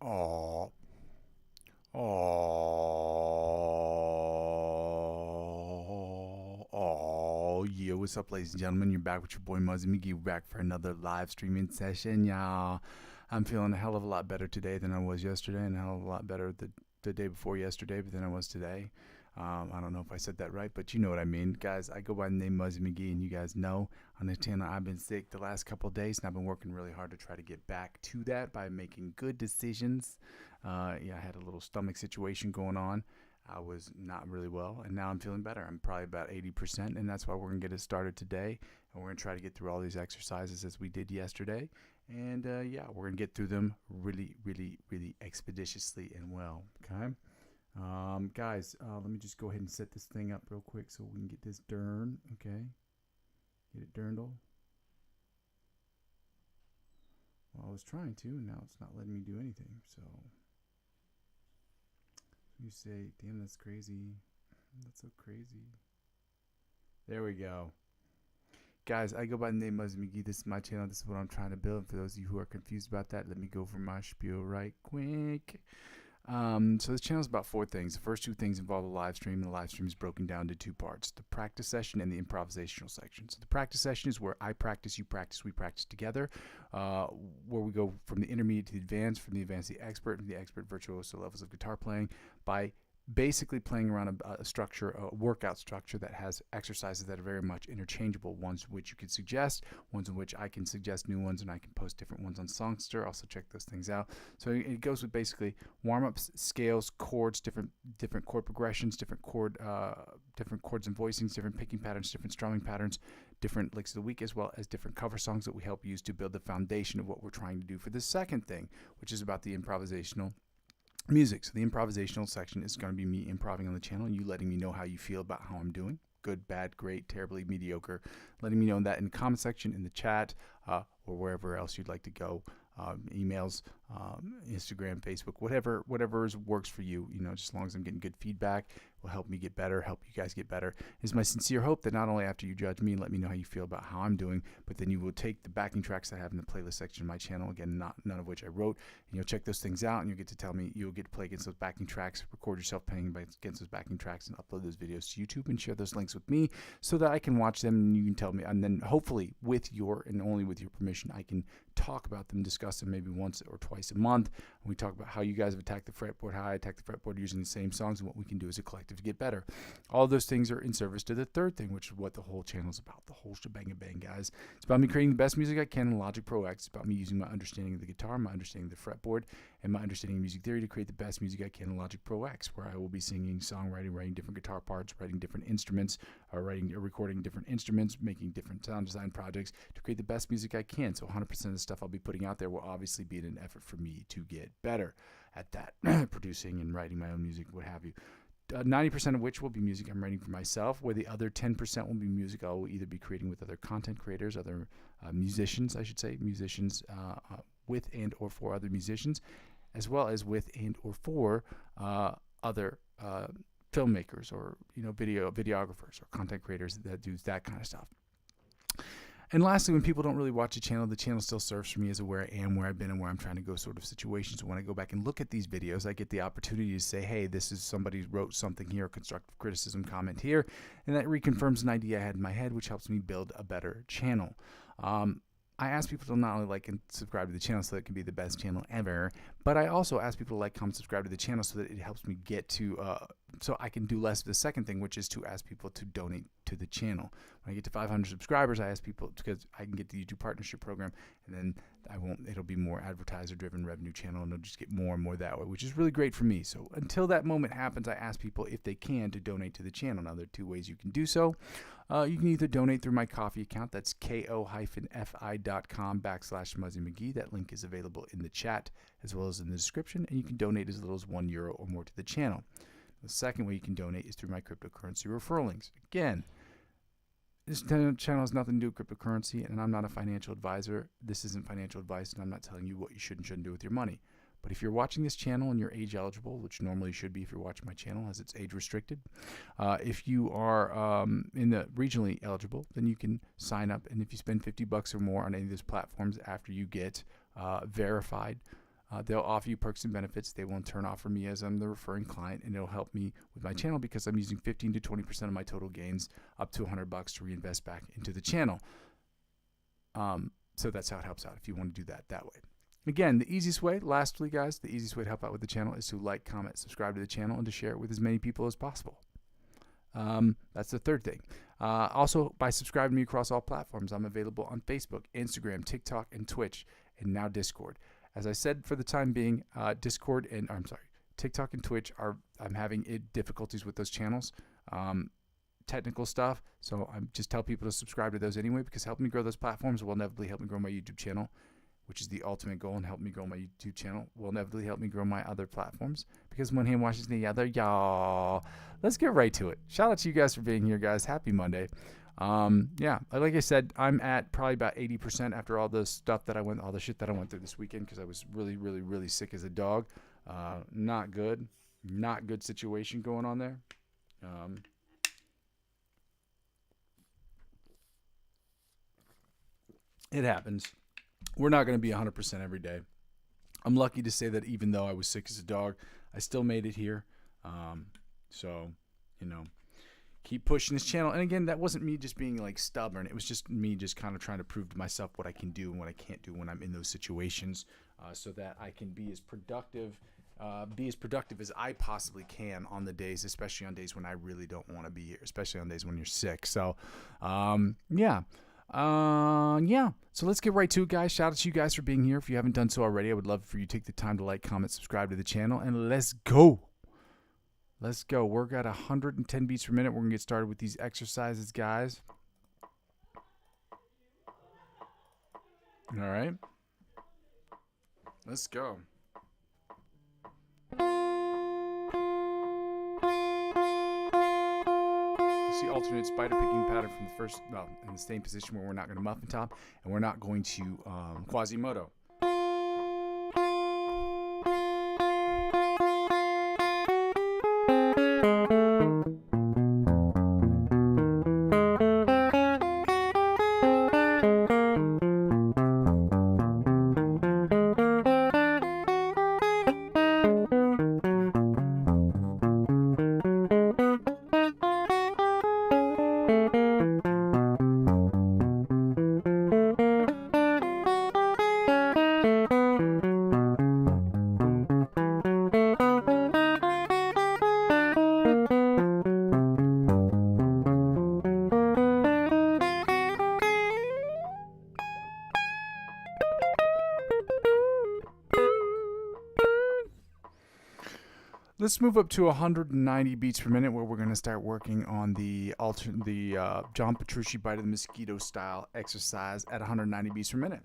Oh, oh, yeah. What's up, ladies and gentlemen? You're back with your boy Muzzy McGee. We're back for another live streaming session, y'all. I'm feeling a hell of a lot better today than I was yesterday, and a hell of a lot better the day before yesterday than I was today. I don't know if I said that right, but you know what I mean. Guys, I go by the name Muzzy McGee, and you guys know on this channel I've been sick the last couple of days, and I've been working really hard to try to get back to that by making good decisions. Yeah, I had a little stomach situation going on. I was not really well, and now I'm feeling better. I'm probably about 80%, and that's why we're going to get it started today. And we're going to try to get through all these exercises as we did yesterday. And yeah, we're going to get through them really, really, really expeditiously and well. Okay? Guys, let me just go ahead and set this thing up real quick so we can get this done. Okay? Get it dirndle. Well, I was trying to, and now it's not letting me do anything. So you say, damn, that's crazy. That's so crazy. There we go. Guys, I go by the name Muzzy McGee. This is my channel. This is what I'm trying to build. For those of you who are confused about that, let me go for my spiel right quick. So this channel is about four things. The first two things involve a live stream. The live stream is broken down into two parts: the practice session and the improvisational section. So the practice session is where I practice, you practice, we practice together, where we go from the intermediate to the advanced, from the advanced to the expert, and the expert virtuoso levels of guitar playing by basically playing around a structure, a workout structure that has exercises that are very much interchangeable, ones which you could suggest, ones in which I can suggest new ones, and I can post different ones on Songster. Also check those things out. So it goes with basically warm-ups, scales, chords, different chord progressions, different chords and voicings, different picking patterns, different strumming patterns, different licks of the week, as well as different cover songs that we help use to build the foundation of what we're trying to do for the second thing, which is about the improvisational music. So the improvisational section is going to be me improving on the channel, and you letting me know how you feel about how I'm doing. Good, bad, great, terribly, mediocre. Letting me know that in the comment section, in the chat, or wherever else you'd like to go. Emails, Instagram, Facebook, whatever works for you. You know, just as long as I'm getting good feedback, will help me get better, help you guys get better. It's my sincere hope that not only after you judge me and let me know how you feel about how I'm doing, but then you will take the backing tracks I have in the playlist section of my channel, again, none of which I wrote, and you'll check those things out, and you'll get to tell me, you'll get to play against those backing tracks, record yourself playing against those backing tracks, and upload those videos to YouTube and share those links with me so that I can watch them and you can tell me, and then hopefully with your, and only with your permission, I can talk about them, discuss them maybe once or twice a month. And we talk about how you guys have attacked the fretboard, how I attack the fretboard using the same songs, and what we can do as a collective to get better. All those things are in service to the third thing, which is what the whole channel is about, the whole shebang bang, guys. It's about me creating the best music I can in Logic Pro X. It's about me using my understanding of the guitar, my understanding of the fretboard, and my understanding of music theory to create the best music I can in Logic Pro X, where I will be singing, songwriting, writing different guitar parts, writing different instruments, writing or recording different instruments, making different sound design projects to create the best music I can. So 100% of the stuff I'll be putting out there will obviously be in an effort for me to get better at that, producing and writing my own music, what have you. 90% of which will be music I'm writing for myself, where the other 10% will be music I will either be creating with other content creators, other musicians, I should say, musicians with and or for other musicians, as well as with and or for other filmmakers or videographers or content creators that do that kind of stuff. And lastly, when people don't really watch the channel still serves for me as a where I am, where I've been, and where I'm trying to go sort of situation. So when I go back and look at these videos, I get the opportunity to say, hey, this is somebody wrote something here, constructive criticism comment here, and that reconfirms an idea I had in my head, which helps me build a better channel. I ask people to not only like and subscribe to the channel so that it can be the best channel ever, but I also ask people to like, comment, subscribe to the channel so that it helps me get to, so I can do less of the second thing, which is to ask people to donate to the channel. When I get to 500 subscribers, I ask people, because I can get the YouTube partnership program, and then it'll be more advertiser driven revenue channel, and it'll just get more and more that way, which is really great for me. So until that moment happens, I ask people if they can to donate to the channel. Now there are two ways you can do so. You can either donate through my Ko-fi account, that's ko-fi.com/Muzzy McGee. That link is available in the chat as well as in the description, and you can donate as little as €1 or more to the channel. The second way you can donate is through my cryptocurrency referral links. Again, this channel has nothing to do with cryptocurrency, and I'm not a financial advisor. This isn't financial advice, and I'm not telling you what you should and shouldn't do with your money. But if you're watching this channel and you're age eligible, which normally you should be if you're watching my channel as it's age restricted, if you are in the regionally eligible, then you can sign up. And if you spend $50 or more on any of those platforms after you get verified they'll offer you perks and benefits. They will in turn offer me as I'm the referring client, and it'll help me with my channel because I'm using 15 to 20% of my total gains, up to $100 to reinvest back into the channel. So that's how it helps out if you want to do that way. Again, the easiest way, lastly, guys, the easiest way to help out with the channel is to like, comment, subscribe to the channel, and to share it with as many people as possible. That's the third thing. Also, by subscribing to me across all platforms, I'm available on Facebook, Instagram, TikTok, and Twitch, and now Discord. As I said, for the time being, TikTok and Twitch I'm having difficulties with those channels. Technical stuff. So I just tell people to subscribe to those anyway, because helping me grow those platforms will inevitably help me grow my YouTube channel, which is the ultimate goal, and help me grow my YouTube channel will inevitably help me grow my other platforms, because one hand washes the other, y'all. Let's get right to it. Shout out to you guys for being here, guys. Happy Monday. Yeah, like I said, I'm at probably about 80% after all the shit that I went through this weekend, because I was really, really, really sick as a dog. Not good situation going on there. It happens. We're not going to be 100% every day. I'm lucky to say that even though I was sick as a dog, I still made it here. So, keep pushing this channel. And again, that wasn't me just being like stubborn. It was just me just kind of trying to prove to myself what I can do and what I can't do when I'm in those situations, so that I can be as productive as I possibly can on the days, especially on days when I really don't want to be here, especially on days when you're sick. So, yeah. So let's get right to it, guys. Shout out to you guys for being here. If you haven't done so already, I would love for you to take the time to like, comment, subscribe to the channel, and let's go. Let's go. We're at 110 beats per minute. We're going to get started with these exercises, guys. All right. Let's go. The alternate spider picking pattern from the first, in the same position where we're not going to muffin top, and we're not going to Quasimodo. Let's move up to 190 beats per minute, where we're going to start working on the John Petrucci Bite of the Mosquito style exercise at 190 beats per minute.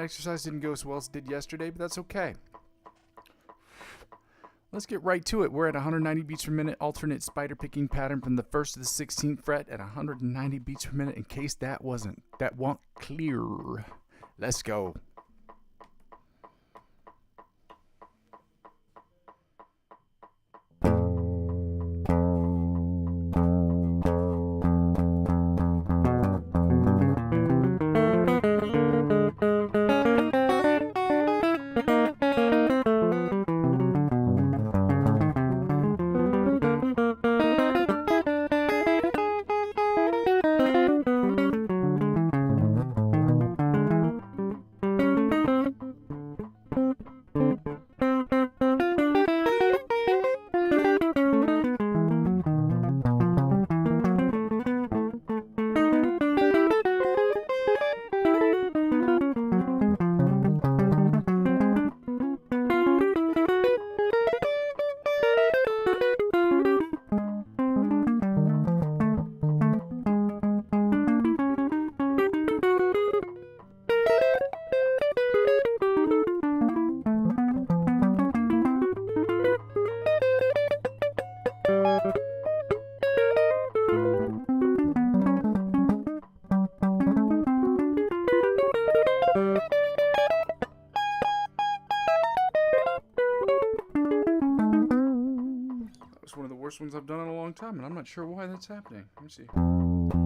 Exercise didn't go as well as it did yesterday, but that's okay. Let's get right to it. We're at 190 beats per minute, alternate spider picking pattern from the 1st to the 16th fret at 190 beats per minute, in case that wasn't clear. Let's go. worst ones I've done in a long time, and I'm not sure why that's happening. Let me see. I'm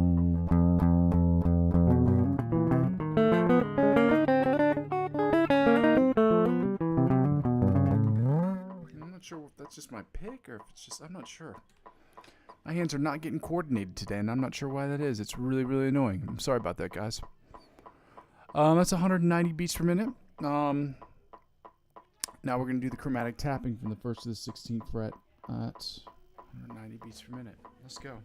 not sure if that's just my pick or if it's just, I'm not sure. My hands are not getting coordinated today, and I'm not sure why that is. It's really, really annoying. I'm sorry about that, guys. That's 190 beats per minute. Now we're going to do the chromatic tapping from the 1st to the 16th fret at 190 beats per minute. Let's go.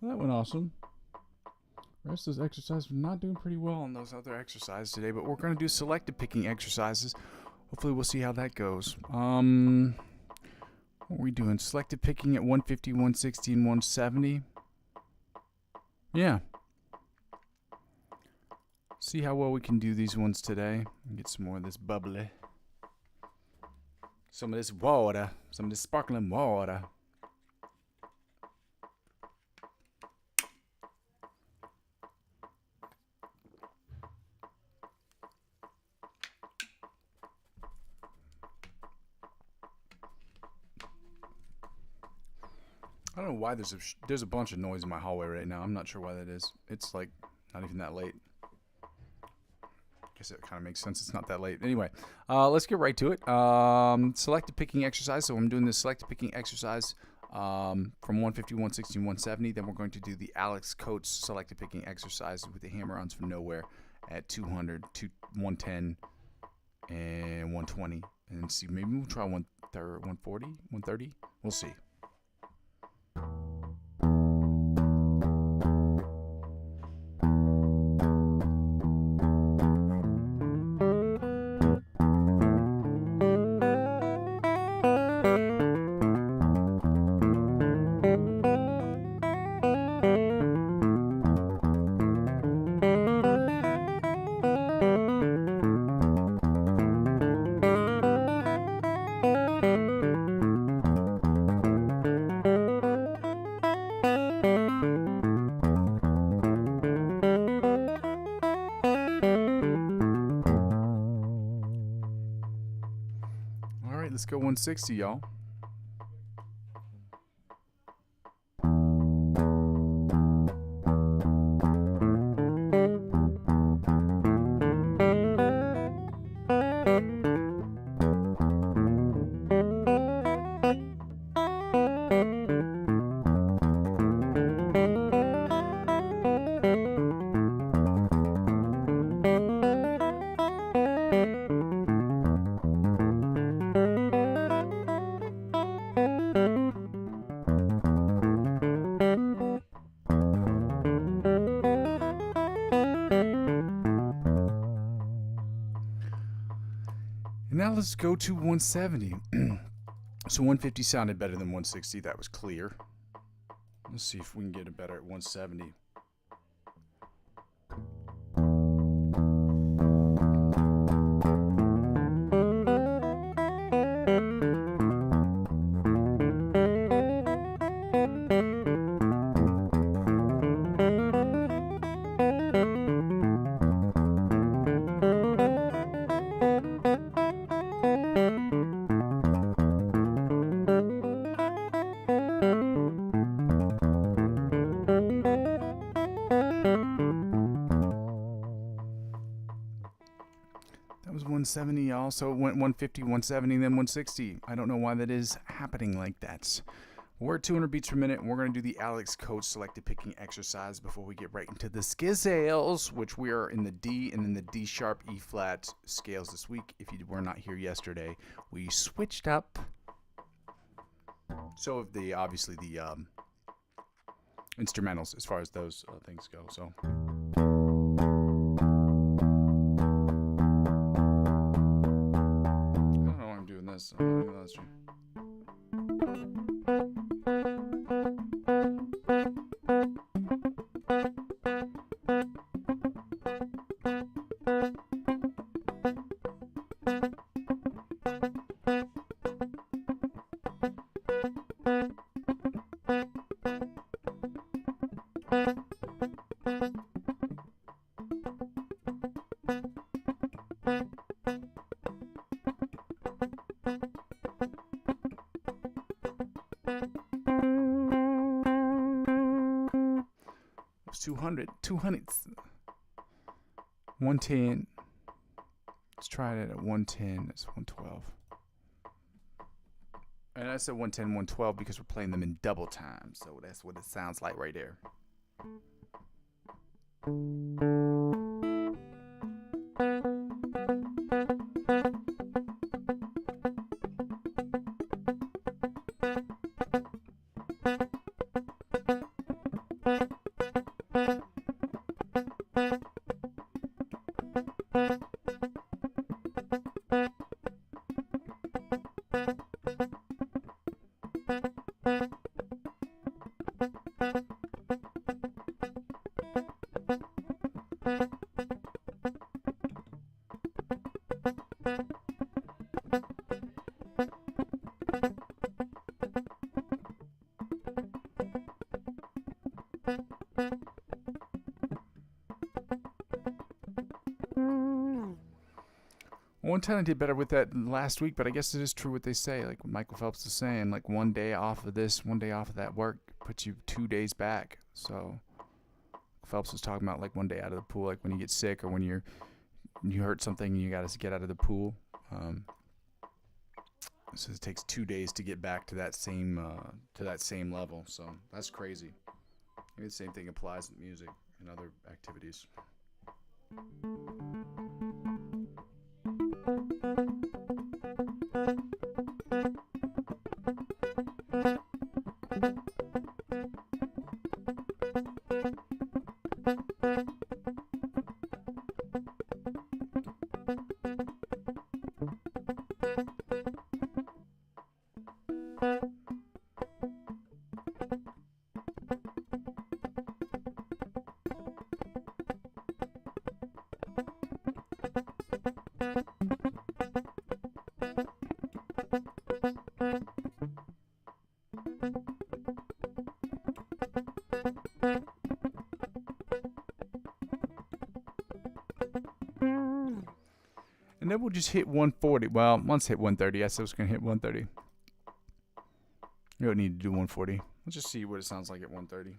That went awesome. The rest of those exercises, we're not doing pretty well on those other exercises today, but we're going to do selective picking exercises. Hopefully we'll see how that goes. What are we doing? Selective picking at 150, 160, and 170. Yeah. See how well we can do these ones today. Get some more of this bubbly. Some of this water. Some of this sparkling water. I don't know why there's a bunch of noise in my hallway right now. I'm not sure why that is. It's like not even that late. I guess it kind of makes sense. It's not that late. Anyway, let's get right to it. Selective picking exercise. So I'm doing this selective picking exercise from 150, 160, 170. Then we're going to do the Alex Coates selective picking exercise with the hammer-ons from nowhere at 200, 110, and 120. And see, maybe we'll try 140, 130. We'll see. Let's go 160, y'all. Now let's go to 170. So 150 sounded better than 160. That was clear. Let's see if we can get it better at 170. 170, y'all. So it went 150, 170, then 160. I don't know why that is happening like that. We're at 200 beats per minute, and we're going to do the Alex Coach selected picking exercise before we get right into the skizzales, which we are in the D and then the D sharp, E flat scales this week. If you were not here yesterday, we switched up. So obviously the instrumentals as far as those things go. So. I don't know why I'm doing this. I'm not doing that stream. It's 200. 110. Let's try it at 110. That's 112. And I said 110, 112 because we're playing them in double time. So that's what it sounds like right there. One time I did better with that last week, but I guess it is true what they say. Like what Michael Phelps is saying, like one day off of this, one day off of that work puts you 2 days back. So Phelps was talking about like one day out of the pool, like when you get sick or when you hurt something and you got to get out of the pool. So it takes 2 days to get back to that same level. So that's crazy. Maybe the same thing applies in music and other activities. And then we'll just hit 140. Well, once hit 130. I said I was going to hit 130. You don't need to do 140. Let's just see what it sounds like at 130.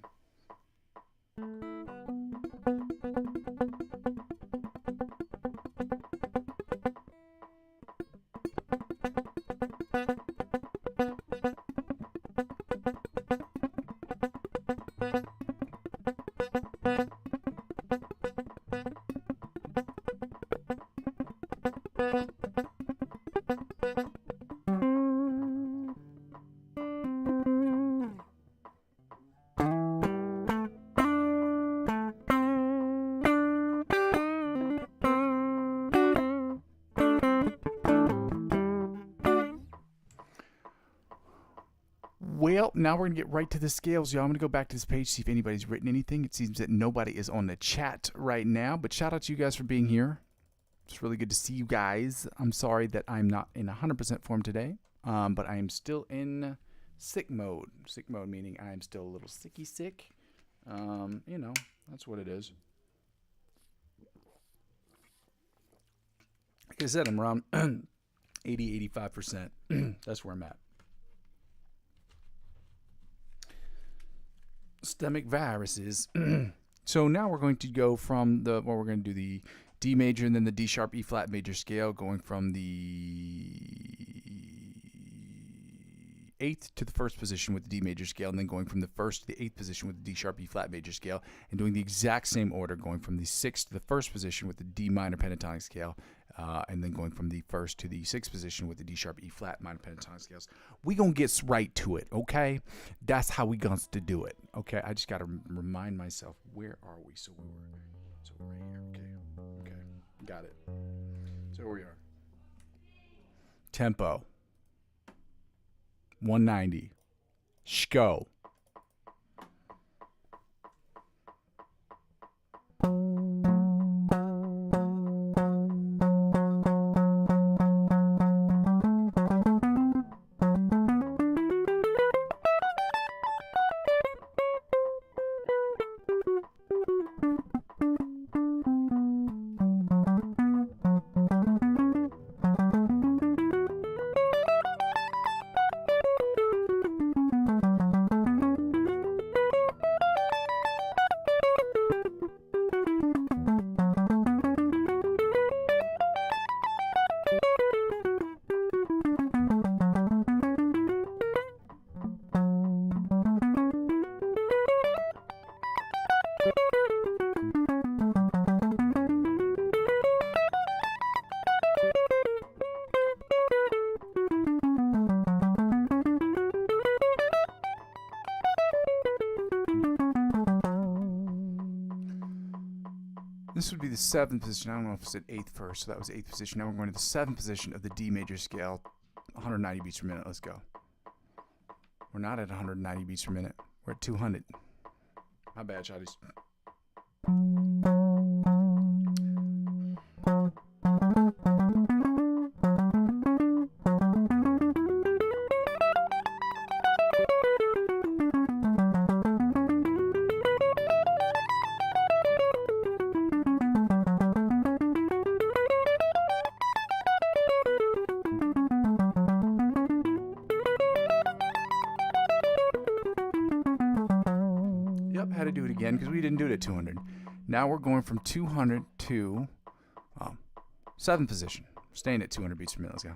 Well, now we're going to get right to the scales, y'all. I'm going to go back to this page, see if anybody's written anything. It seems that nobody is on the chat right now, but shout out to you guys for being here. It's really good to see you guys. I'm sorry that I'm not in 100% form today, but I am still in sick mode. Sick mode meaning I am still a little sick. You know, that's what it is. Like I said, I'm around 80, 85%. That's where I'm at. Stomach viruses. So now we're going to go from we're going to do the D major and then the D sharp E flat major scale, going from the 8th to the 1st position with the D major scale, and then going from the 1st to the 8th position with the D sharp E flat major scale, and doing the exact same order, going from the 6th to the 1st position with the D minor pentatonic scale, and then going from the 1st to the 6th position with the D sharp E flat minor pentatonic scales. We gonna get right to it, okay? That's how we going to do it, okay? I just gotta remind myself, where are we? So we're right here, okay, got it. So here we are. Tempo. 190. Go. This would be the 7th position. I don't know if I said 8th first, so that was 8th position. Now we're going to the 7th position of the D major scale, 190 beats per minute. Let's go. We're not at 190 beats per minute. We're at 200. My bad, shotties. Had to do it again because we didn't do it at 200. Now we're going from 200 to 7th position. Staying at 200 beats per minute. Let's go.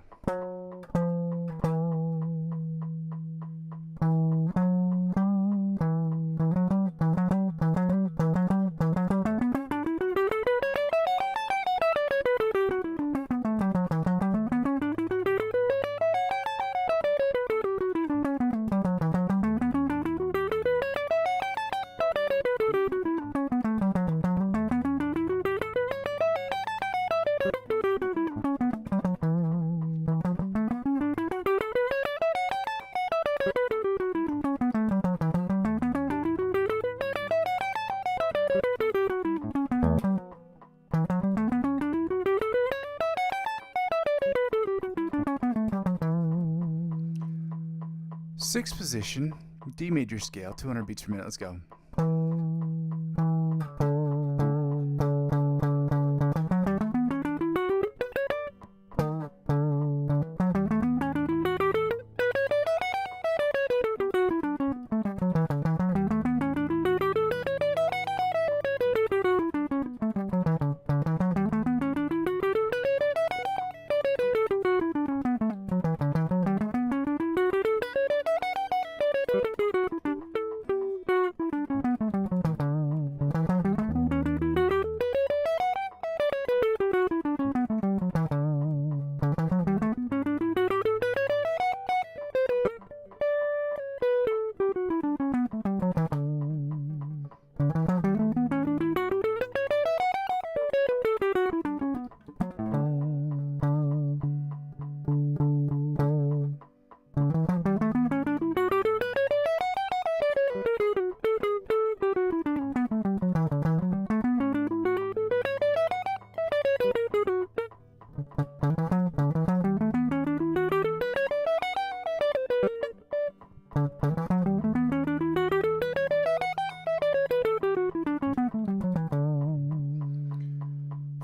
Sixth position, D major scale, 200 beats per minute. Let's go.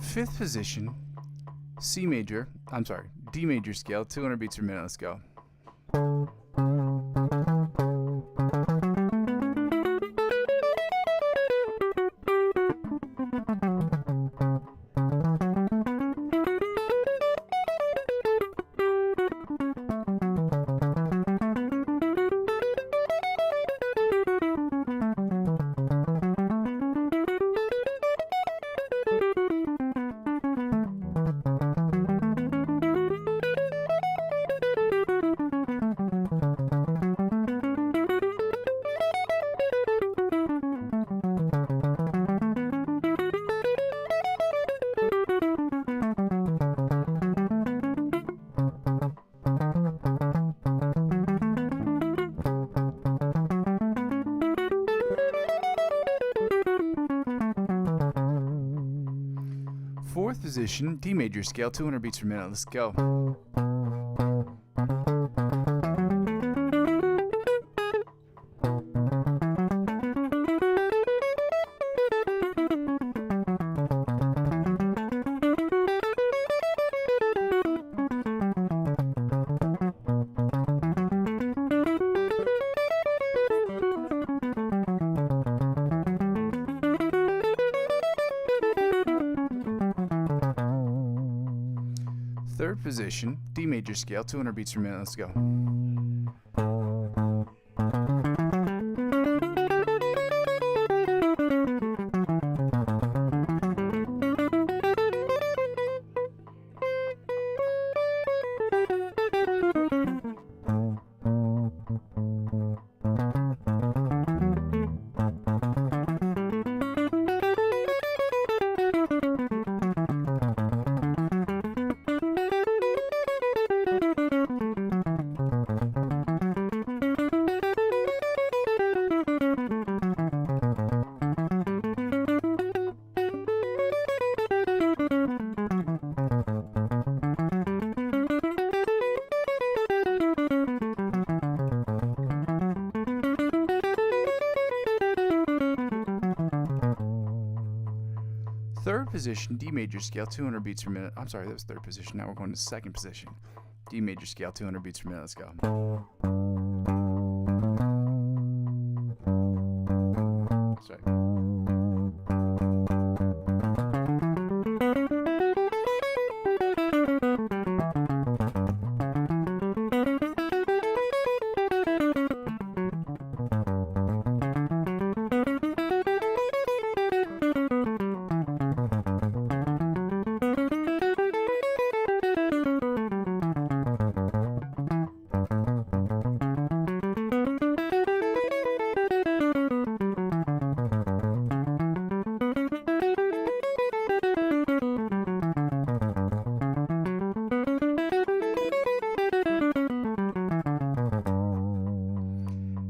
Fifth position, D major scale, 200 beats per minute. Let's go. Fourth position, D major scale, 200 beats per minute. Let's go. Third position, D major scale, 200 beats per minute. Let's go. Third position, D major scale, 200 beats per minute. I'm sorry, that was third position. Now we're going to second position. D major scale, 200 beats per minute. Let's go. Sorry.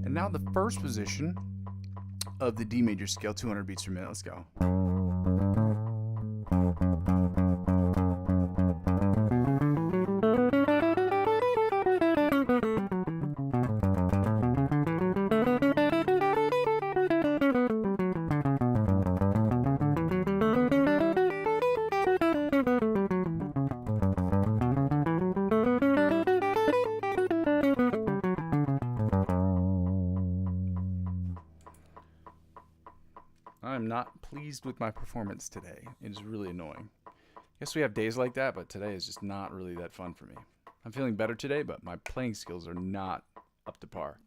Now the first position of the D major scale, 200 beats per minute. Let's go. I'm not pleased with my performance today. It is really annoying. I guess we have days like that, but today is just not really that fun for me. I'm feeling better today, but my playing skills are not up to par.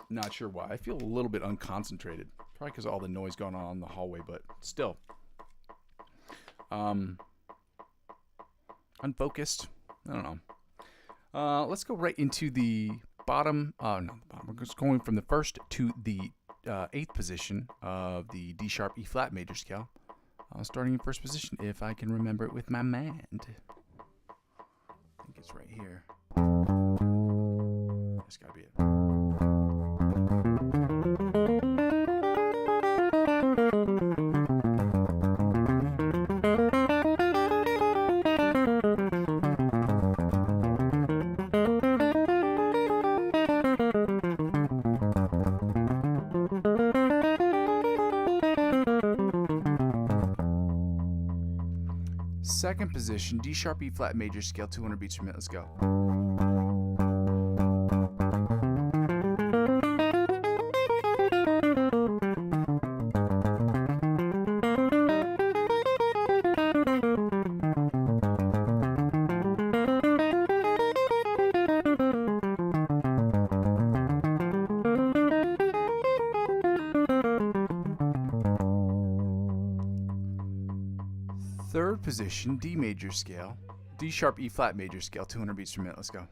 Not sure why. I feel a little bit unconcentrated. Probably because of all the noise going on in the hallway, but still. Unfocused. I don't know. Let's go right into the bottom. No, the bottom. We're just going from the first to the 8th position of the D sharp E flat major scale. Starting in first position, if I can remember it with my mind. I think it's right here. That's gotta be it. Second position, D sharp E flat major scale, 200 beats per minute. Let's go. Third position, D major scale, D sharp E flat major scale, 200 beats per minute. Let's go.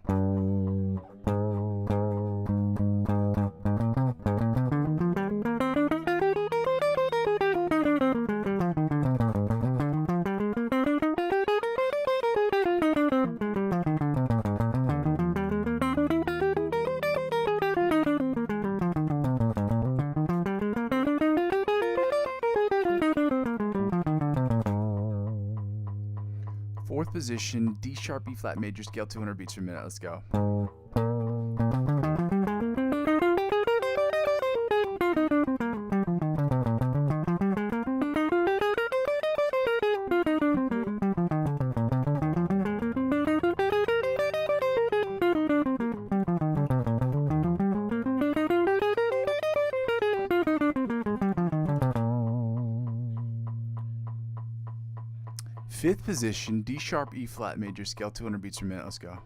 position, D sharp, E flat major scale, 200 beats per minute. Let's go. Fifth position, D sharp, E flat major scale, 200 beats per minute. Let's go.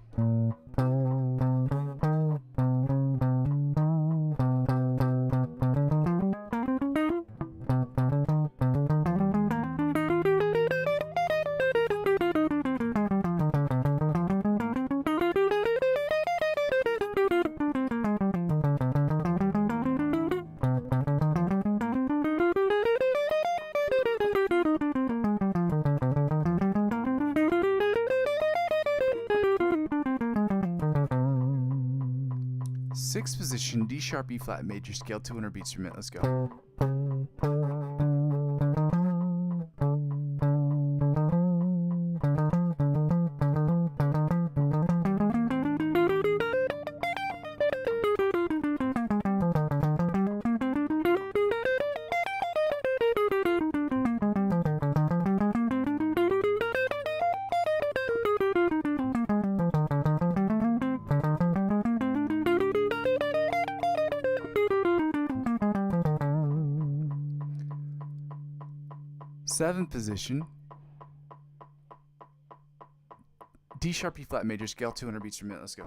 Sixth position, D sharp, E flat major scale, 200 beats per minute. Let's go. Seventh position, D sharp, E flat major scale, 200 beats per minute. Let's go.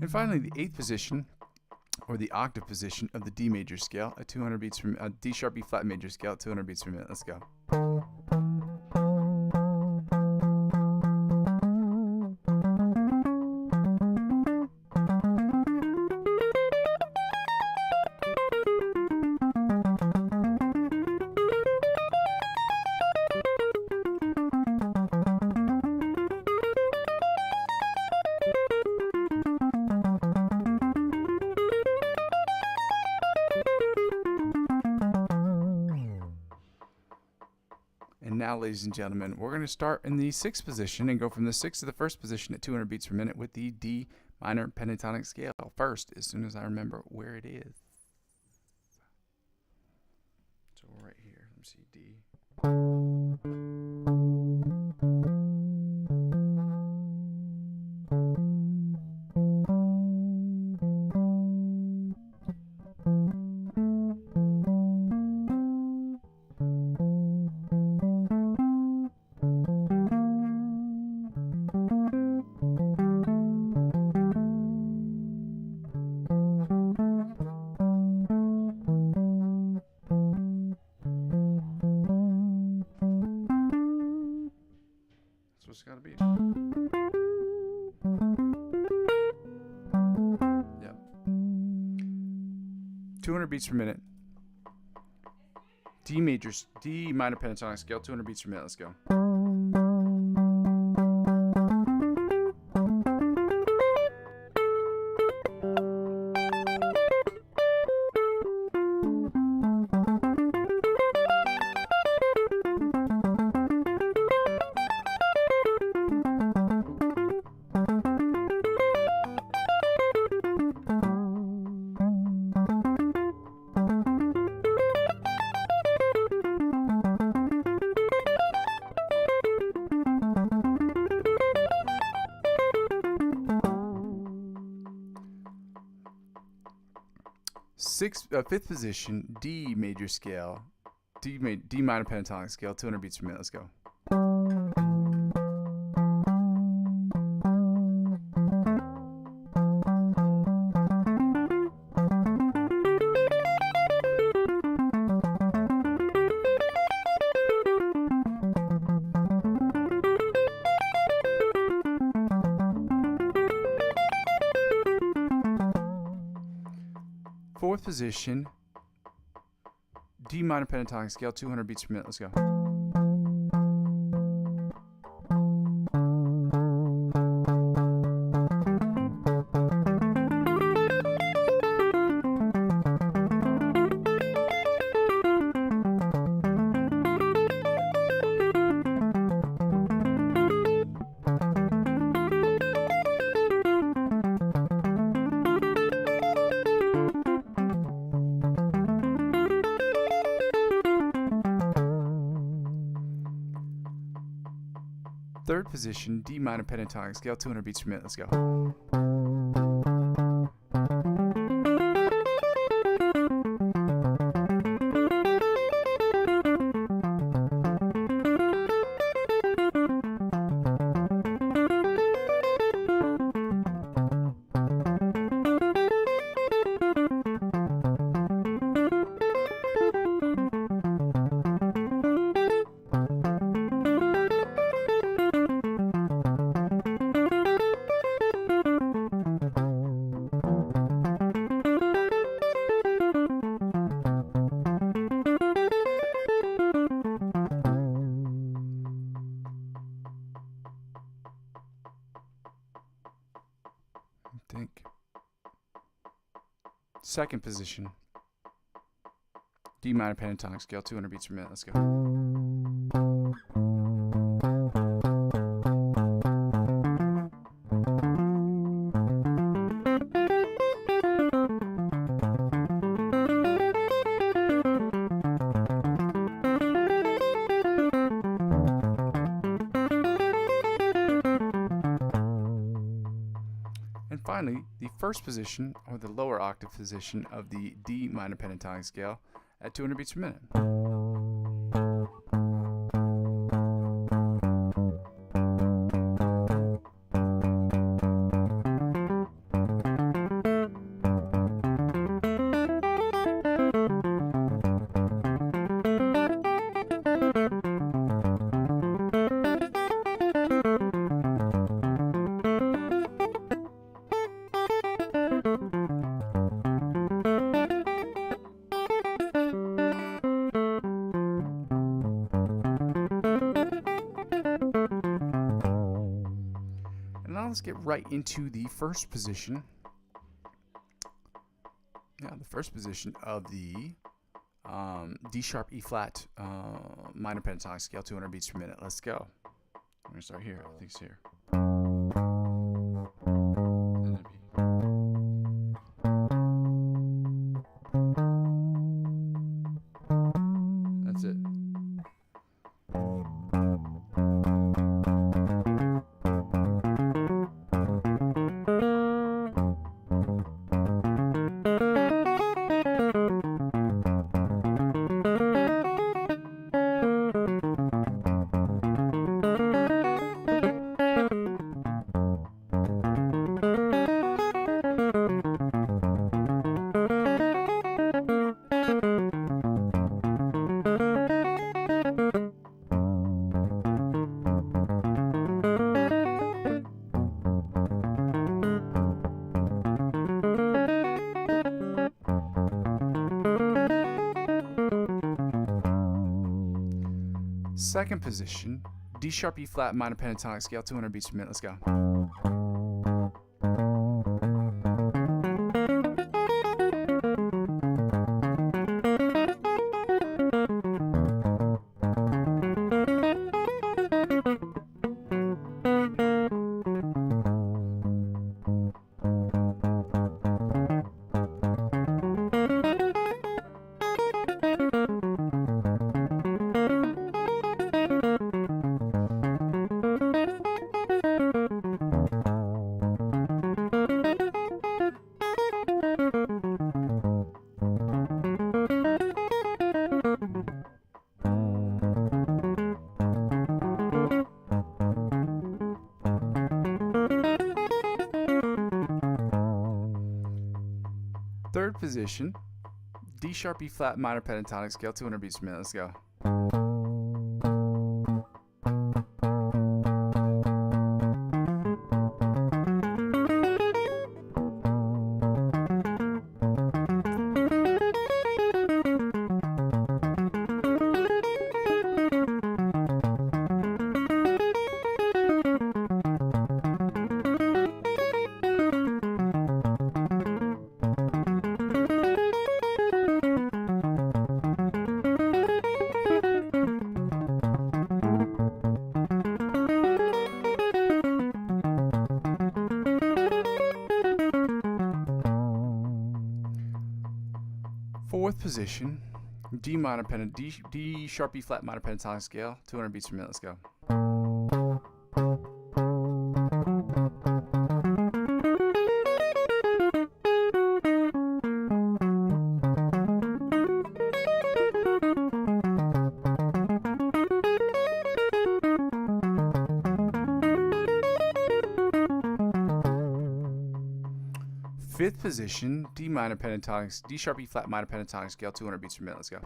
And finally, the eighth position, or the octave position of the D major scale at 200 beats per minute, D sharp, E flat major scale at 200 beats per minute. Let's go. And now, ladies and gentlemen, we're going to start in the sixth position and go from the sixth to the first position at 200 beats per minute with the D minor pentatonic scale first, as soon as I remember where it is. So right here, let me see, D. It's gotta be. Yep. 200 beats per minute. D minor pentatonic scale, 200 beats per minute. Let's go. Fifth position, D major scale, D minor pentatonic scale, 200 beats per minute. Let's go. Fourth position, D minor pentatonic scale, 200 beats per minute. Let's go. Third position, D minor pentatonic scale, 200 beats per minute. Let's go. Second position, D minor pentatonic scale, 200 beats per minute. Let's go. And finally, the first position, or the lower octave position, of the D minor pentatonic scale at 200 beats per minute. Let's get right into the first position. Yeah, the first position of the D sharp E flat minor pentatonic scale, 200 beats per minute. Let's go. I'm gonna start here. I think it's here. That's it. Second position, D sharp E flat minor pentatonic scale, 200 beats per minute. Let's go. Third position, D sharp E flat minor pentatonic scale, 200 beats per minute. Let's go. Fourth position, D sharp E flat minor pentatonic scale, 200 beats per minute. Let's go. Fifth position, D sharp E flat minor pentatonic scale, 200 beats per minute. Let's go.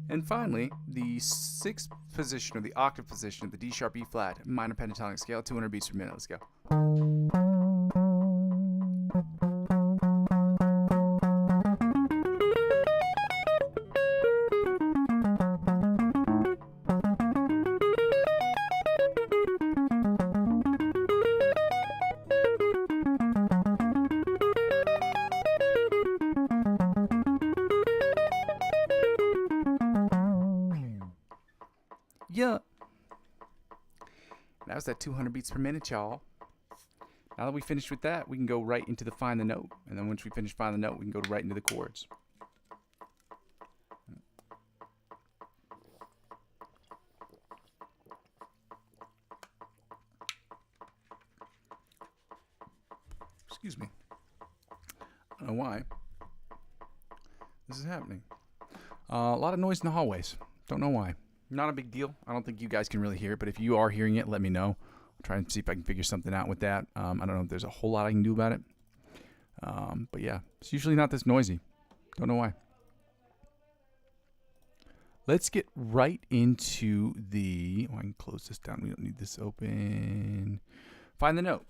And finally, the sixth position, or the octave position of the D sharp E flat minor pentatonic scale, 200 beats per minute. Let's go. Yeah. That was that 200 beats per minute, y'all. Now that we finished with that, we can go right into the find the note. And then once we finish find the note, we can go right into the chords. Excuse me. I don't know why this is happening. A lot of noise in the hallways. Don't know why. Not a big deal. I don't think you guys can really hear it, but if you are hearing it, let me know. I'll try and see if I can figure something out with that. I don't know if there's a whole lot I can do about it. But yeah, it's usually not this noisy. Don't know why. Let's get right into the... Oh, I can close this down. We don't need this open. Find the note.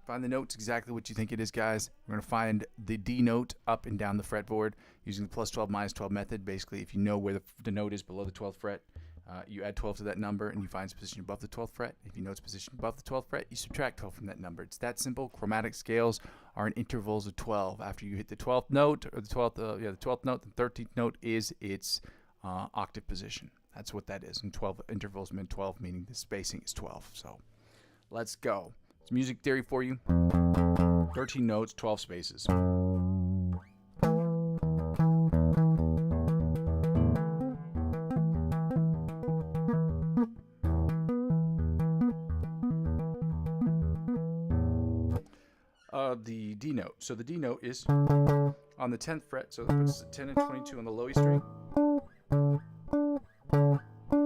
Find the note's exactly what you think it is, guys. We're going to find the D note up and down the fretboard using the plus 12 minus 12 method. Basically, if you know where the note is below the 12th fret, you add 12 to that number and you find its position above the 12th fret. If you know its position above the 12th fret, you subtract 12 from that number. It's that simple. Chromatic scales are in intervals of 12. After you hit the 12th note, or the 12th note, the 13th note is its octave position. That's what that is. And 12 intervals mean 12, meaning the spacing is 12. So let's go. It's music theory for you. 13 notes, 12 spaces. The D note. So the D note is on the 10th fret, so that puts us at 10 and 22 on the low E string,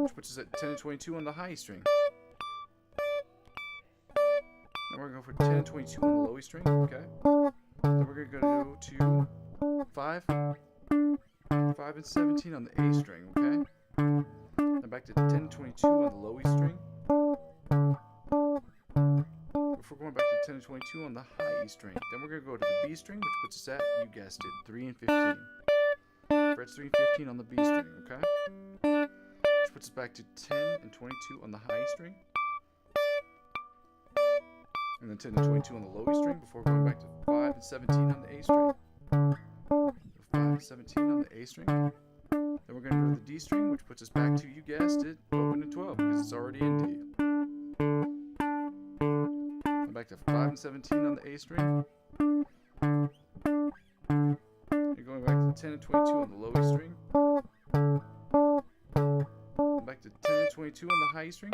which puts us at 10 and 22 on the high E string. Now we're going to go for 10 and 22 on the low E string, okay? Then we're going to go to 5 and 17 on the A string, okay? Then back to 10 and 22 on the low E string. Before going back to 10 and 22 on the high E string. Then we're going to go to the B string, which puts us at, you guessed it, 3 and 15. Frets 3 and 15 on the B string, okay? Which puts us back to 10 and 22 on the high E string. And then 10 and 22 on the low E string before going back to 5 and 17 on the A string. 5 and 17 on the A string. Then we're going to go to the D string, which puts us back to, you guessed it, open to 12 because it's already in D. Back to 5 and 17 on the A string. You're going back to 10 and 22 on the low E string. And back to 10 and 22 on the high E string.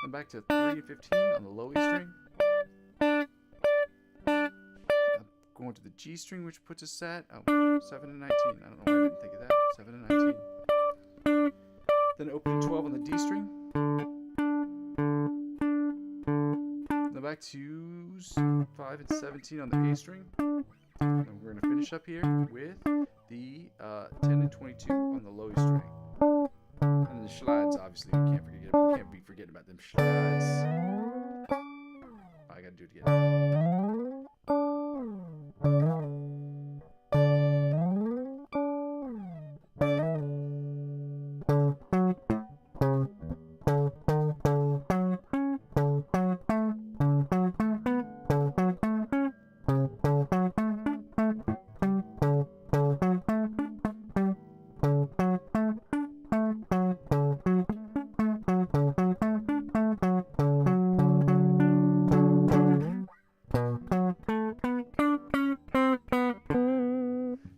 And back to 3 and 15 on the low E string. I'm going to the G string, which puts us at 7 and 19. I don't know why I didn't think of that. 7 and 19. Then open to 12 on the D string. Then back to 5 and 17 on the A string. And we're going to finish up here with the 10 and 22 on the low E string. And then the slides, obviously, we can't be forgetting about them slides. I gotta do it again.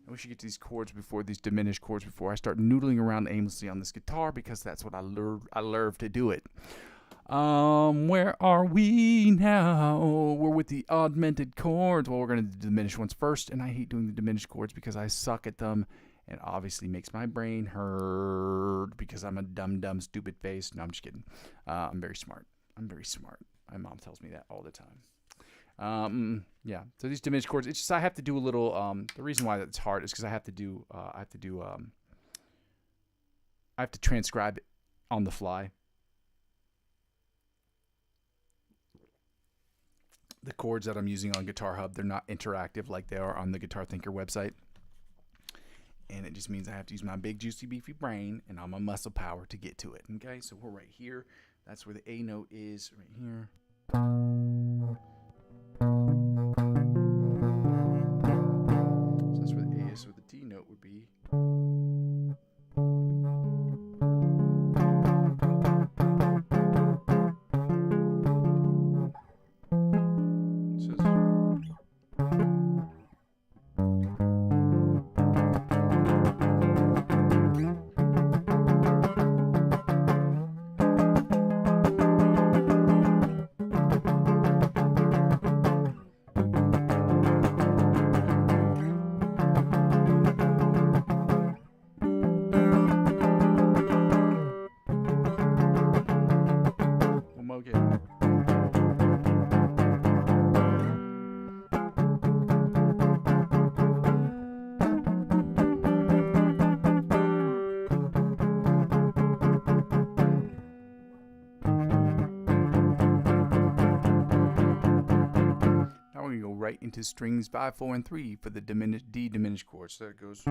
We should get to these chords before, these diminished chords before I start noodling around aimlessly on this guitar, because that's what I love to do it. Where are we now? We're with the augmented chords. Well, we're going to do the diminished ones first, and I hate doing the diminished chords because I suck at them, and obviously makes my brain hurt because I'm a dumb, stupid face. No, I'm just kidding. I'm very smart. My mom tells me that all the time. Yeah, so these diminished chords, it's just I have to do a little, the reason why that's hard is because I have to transcribe it on the fly. The chords that I'm using on Guitar Hub, they're not interactive like they are on the Guitar Thinker website. And it just means I have to use my big, juicy, beefy brain and all my muscle power to get to it. Okay, so we're right here. That's where the A note is, right here. So that's where the A is, so the D note would be. Right into strings 5, 4, and 3 for the D diminished chord. So it goes.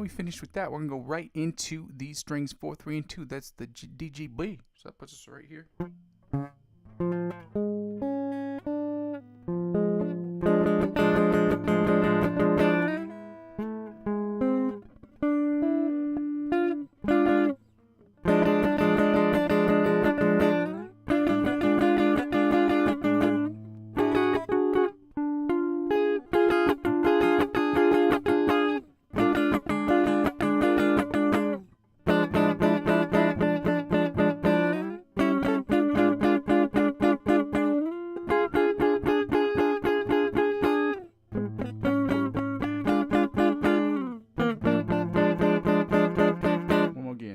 Finished with that, we're gonna go right into these strings 4, 3, and 2. That's the D, G, B. So that puts us right here.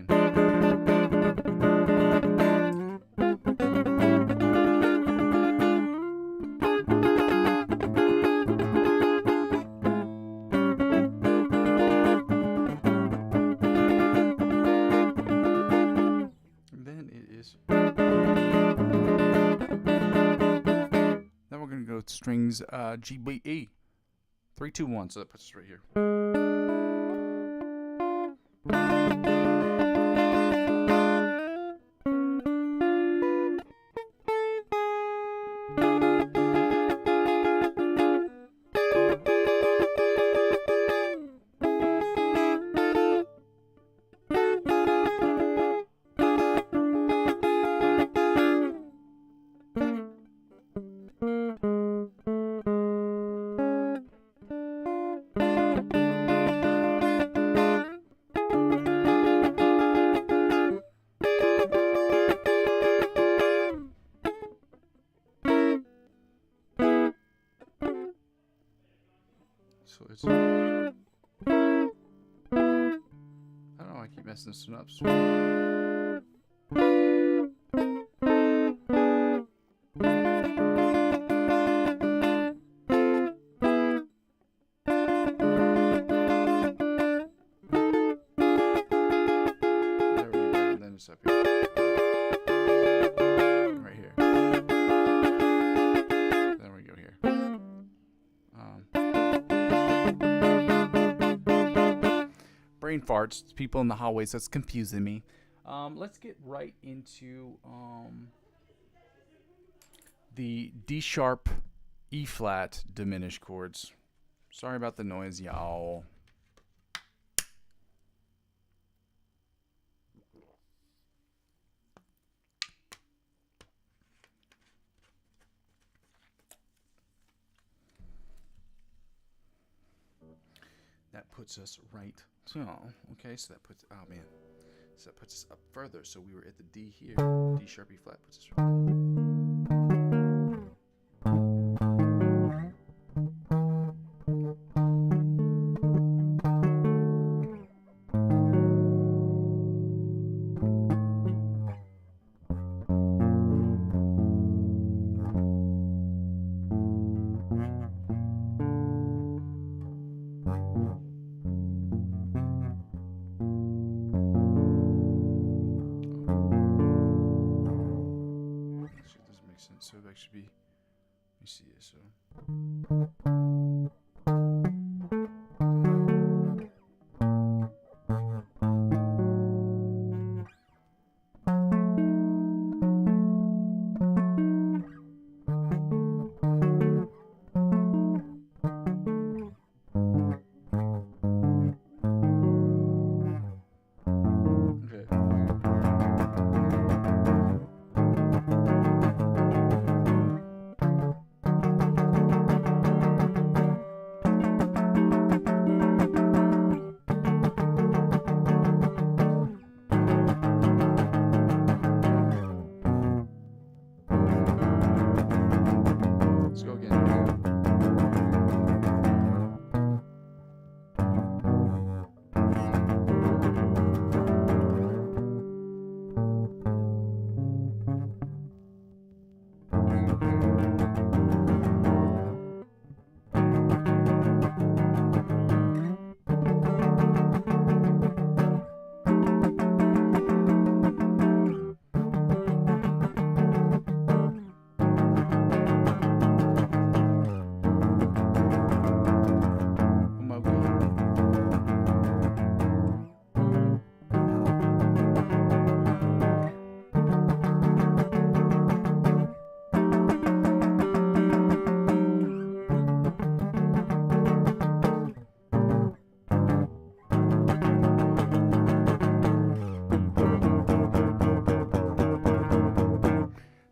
again. And then it is. Then we're gonna go to strings G, B, E. 3, 2, 1. So that puts us right here. So it's. I don't know. I keep messing this one up. There we go. And then it's up here. Right here. Then we go here. Brain farts. People in the hallways. That's confusing me. Let's get right into the D sharp, E flat diminished chords. Sorry about the noise, y'all. That puts us right. So, okay, so that puts, oh man. So that puts us up further. So we were at the D here. D sharp, E flat puts us right. So that should be, let me see this. So.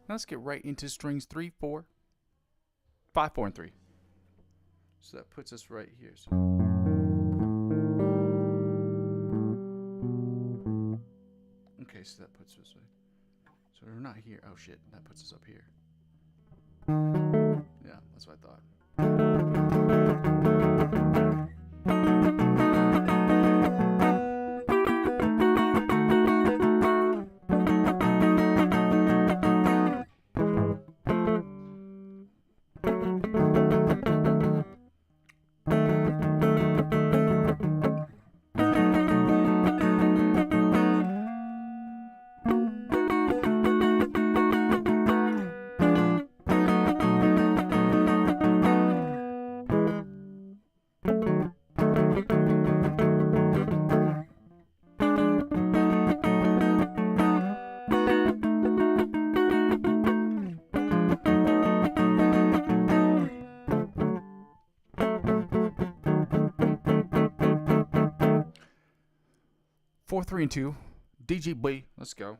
Let's get right into strings 3, 4, 5, 4, and 3. So that puts us right here. So. Okay, so that puts us. So we're not here. Oh shit, that puts us up here. Yeah, that's what I thought. 4, 3, and 2. DGB. Let's go.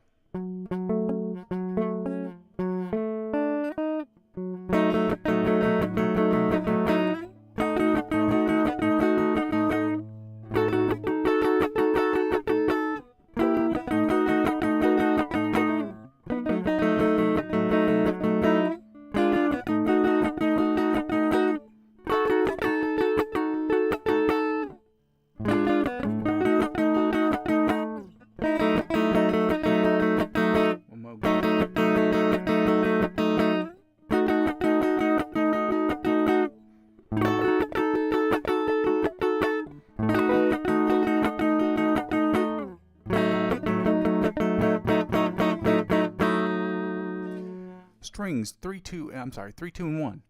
Strings 3, 2. I'm sorry, 3, 2, and 1.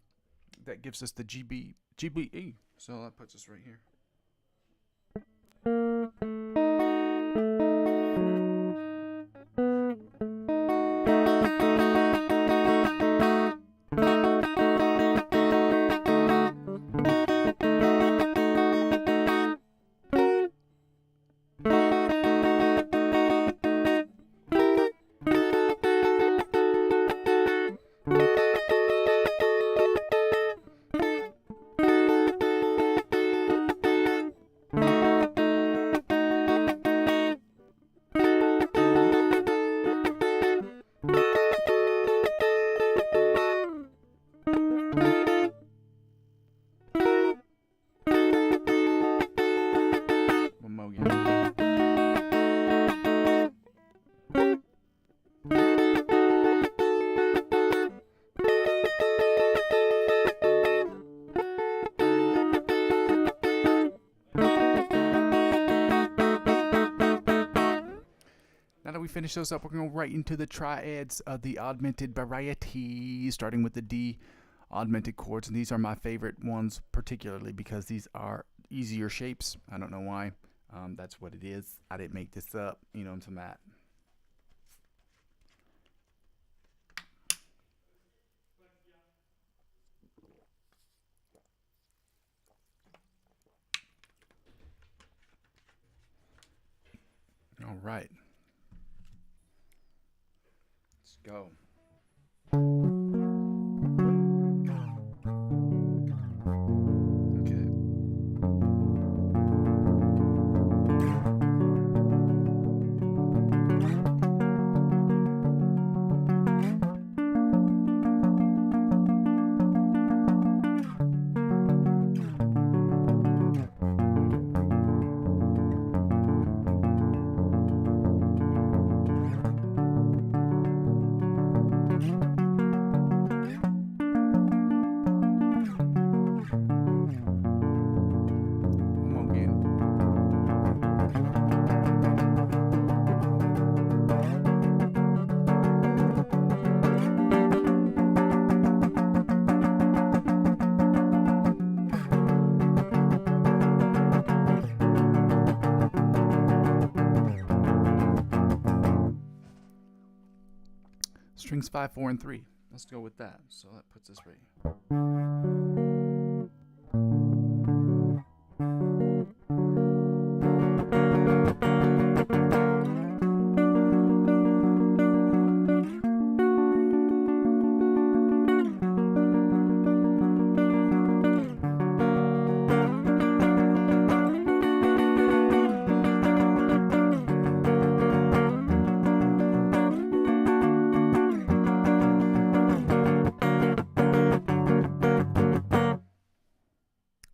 That gives us the GBE. So that puts us right here. Now that we finish those up, we're going to go right into the triads of the augmented variety, starting with the D augmented chords. And these are my favorite ones, particularly because these are easier shapes. I don't know why. That's what it is. I didn't make this up. You know what I'm at. All right. Let's go. Okay. Strings 5, 4, and 3. Let's go with that. So that puts us right.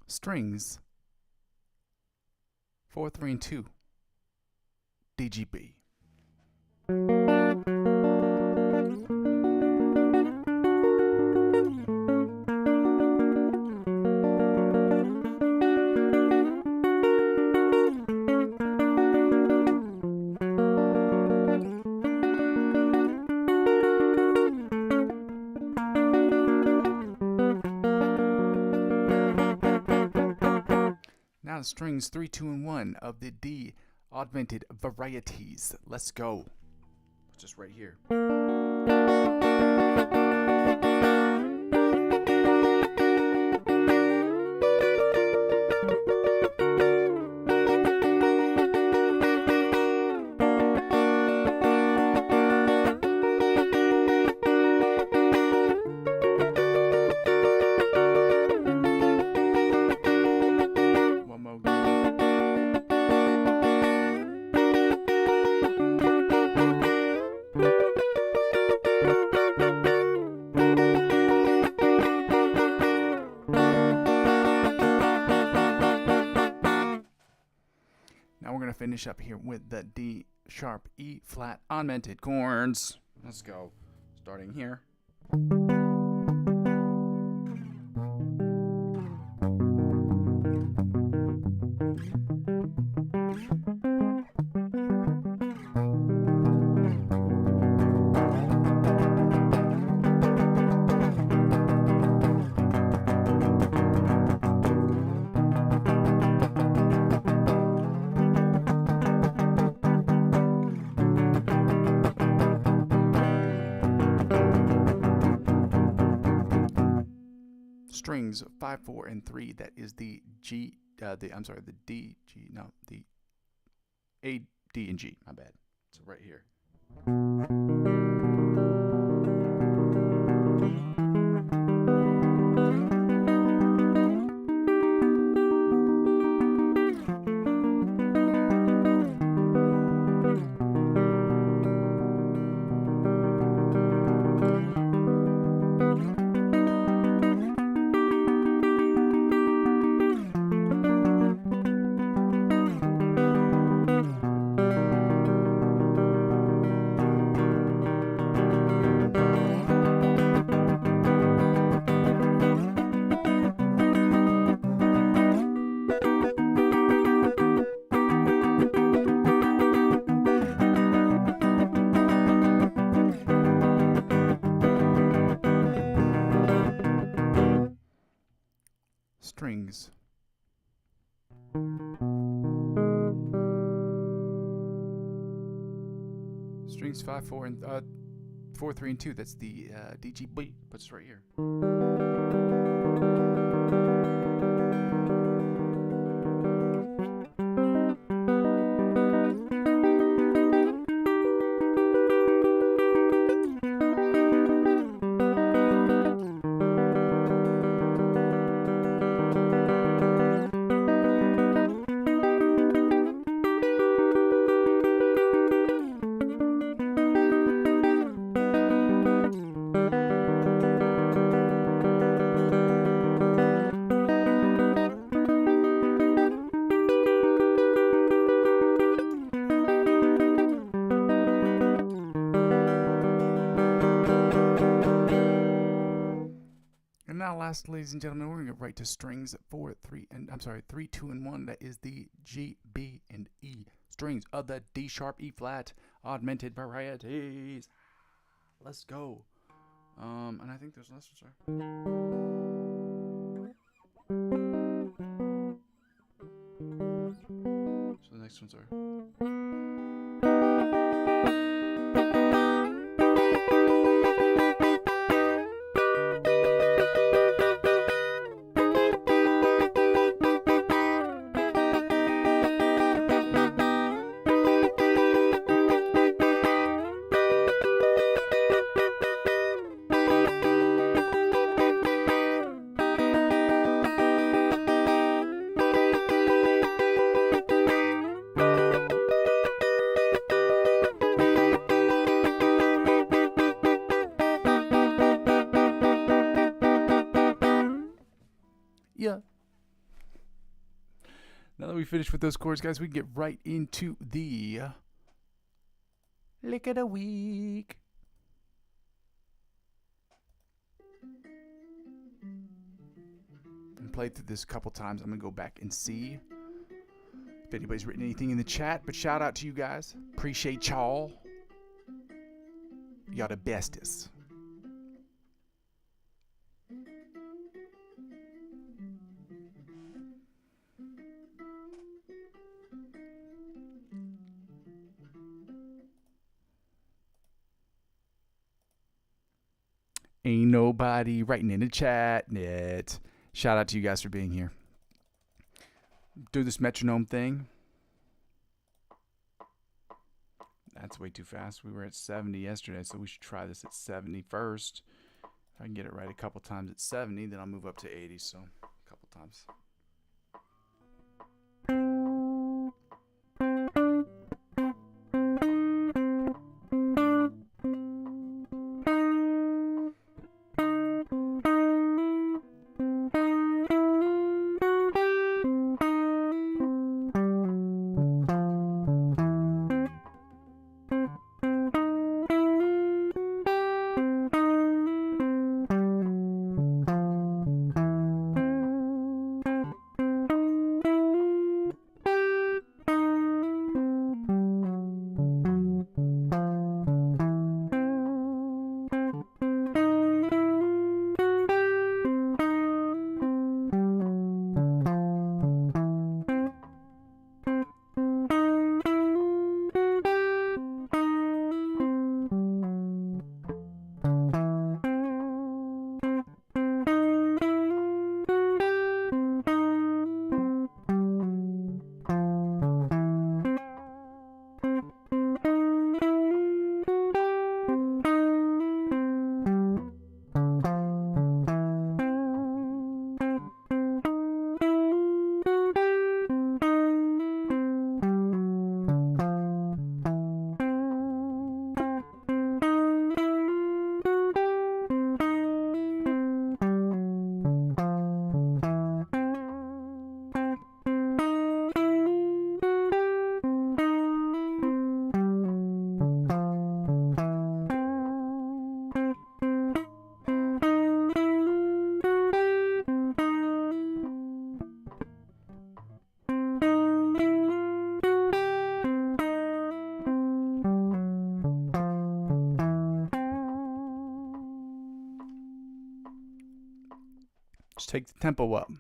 Strings 4, 3, and 2. DGB. Now strings 3, 2, and 1 of the D augmented varieties. Let's go. Just right here. finish up here with the D sharp E flat augmented chords. Let's go. Starting here. Strings 5, 4, and 3. That is the G. The D, G. No, the A, D, and G. My bad. So right here. Strings. Strings 5, 4, and 4, 3, and 2. That's the D, G, B. Puts it right here. Now, last, ladies and gentlemen, we're going to get right to strings 4, 3, 2, and 1. That is the G, B, and E strings of the D sharp E flat augmented varieties. Let's go. And I think there's less ones. So the next ones are. Yeah. Now that we finished with those chords, guys, we can get right into the lick of the week. And played through this a couple times. I'm going to go back and see if anybody's written anything in the chat. But shout out to you guys. Appreciate y'all. Y'all the bestest. Ain't nobody writing in the chat yet. Shout out to you guys for being here. Do this metronome thing. That's way too fast. We were at 70 yesterday, so we should try this at 70 first. If I can get it right a couple times at 70, then I'll move up to 80. So a couple times. Just take the tempo up.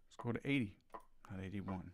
Let's go to 80, not 81.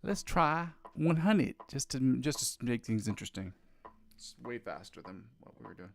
Let's try 100 just to make things interesting. It's way faster than what we were doing.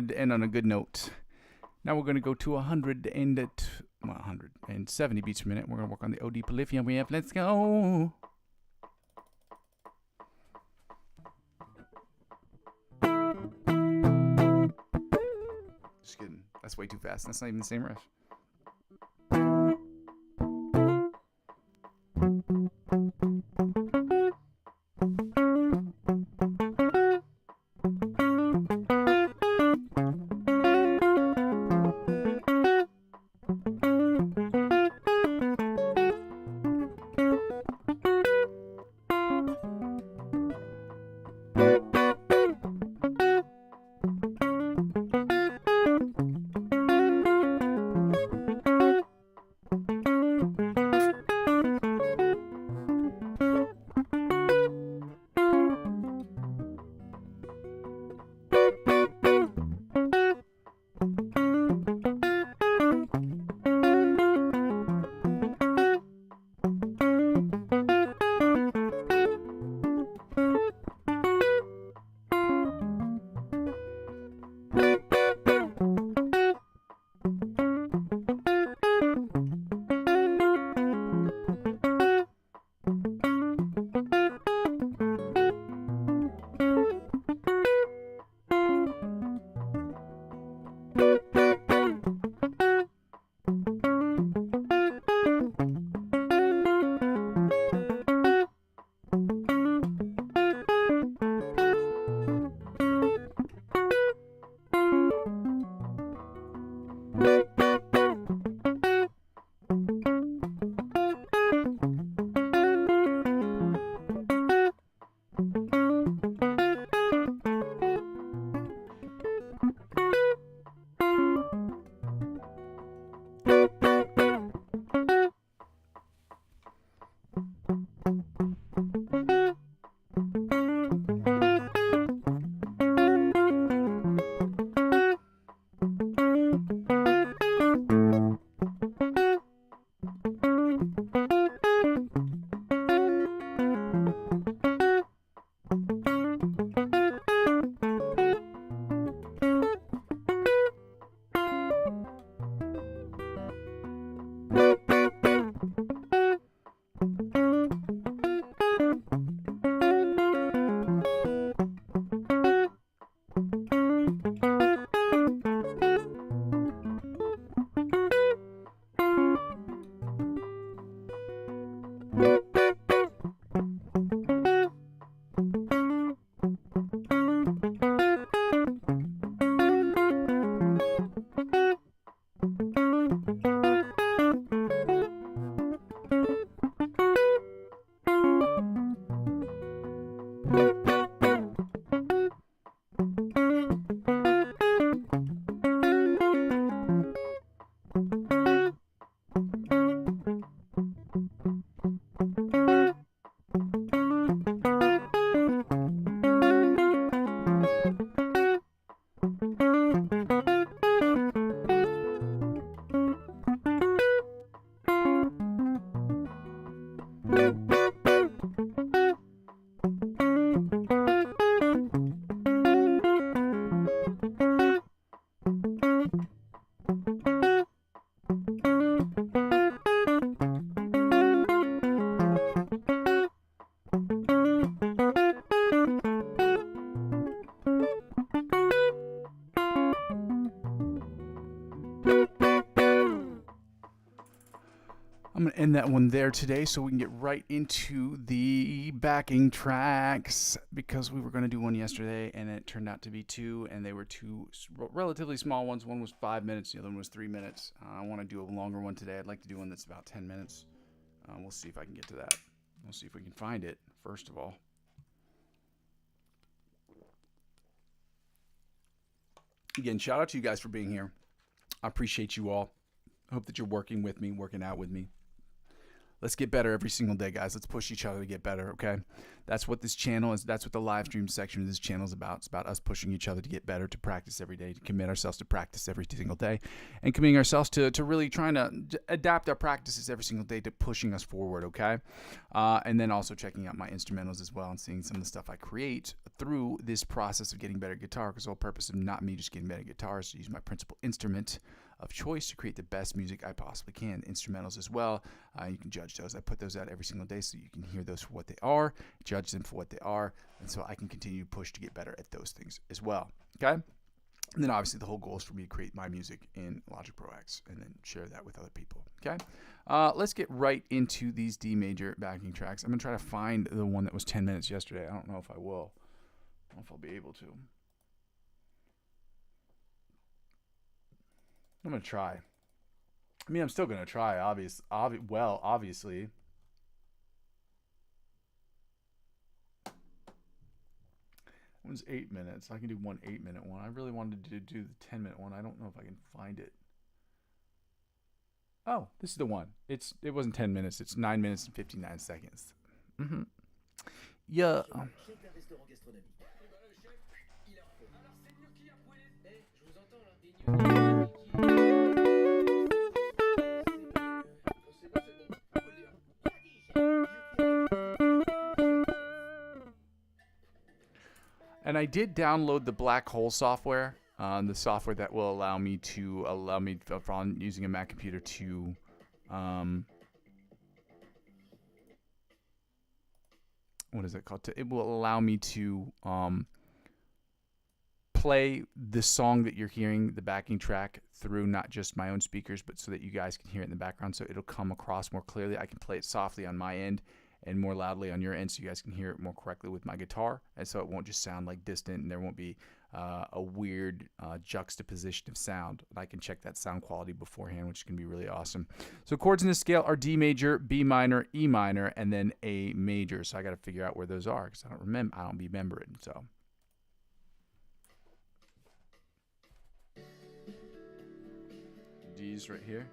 wanted to end on a good note. Now we're going to go to 170 beats per minute. We're going to work on the OD polyphia we have. Let's go. Just kidding. That's way too fast. That's not even the same riff. I'm going to end that one there today so we can get right into the backing tracks, because we were going to do one yesterday and it turned out to be two, and they were two relatively small ones. One was 5 minutes, the other one was 3 minutes. I want to do a longer one today. I'd like to do one that's about 10 minutes. We'll see if I can get to that. We'll see if we can find it, first of all. Again, shout out to you guys for being here. I appreciate you all. I hope that you're working with me, working out with me. Let's get better every single day, guys. Let's push each other to get better, okay? That's what this channel is. That's what the live stream section of this channel is about. It's about us pushing each other to get better, to practice every day, to commit ourselves to practice every single day, and committing ourselves to really trying to adapt our practices every single day to pushing us forward, okay? And then also checking out my instrumentals as well and seeing some of the stuff I create through this process of getting better at guitar, because the whole purpose of not me just getting better at guitar is to use my principal instrument of choice to create the best music I possibly can. Instrumentals as well. You can judge those. I put those out every single day so you can hear those for what they are, judge them for what they are, and so I can continue to push to get better at those things as well. Okay? And then obviously the whole goal is for me to create my music in Logic Pro X and then share that with other people. Okay? Let's get right into these D major backing tracks. I'm going to try to find the one that was 10 minutes yesterday. I don't know if I will. I don't know if I'll be able to. I'm going to try. I mean, I'm still going to try, obviously. One's 8 minutes. I can do one 8-minute one. I really wanted to do the 10-minute one. I don't know if I can find it. Oh, this is the one. It wasn't 10 minutes. It's 9 minutes and 59 seconds. Yeah. And I did download the Black Hole software, the software that will allow me if I'm using a Mac computer to what is it called? It will allow me to play the song that you're hearing, the backing track, through not just my own speakers, but so that you guys can hear it in the background, so it'll come across more clearly. I can play it softly on my end and more loudly on your end, so you guys can hear it more correctly with my guitar, and so it won't just sound like distant, and there won't be a weird juxtaposition of sound. I can check that sound quality beforehand, which can be really awesome. So chords in this scale are D major, B minor, E minor, and then A major. So I got to figure out where those are because I don't remember it. So D's right here.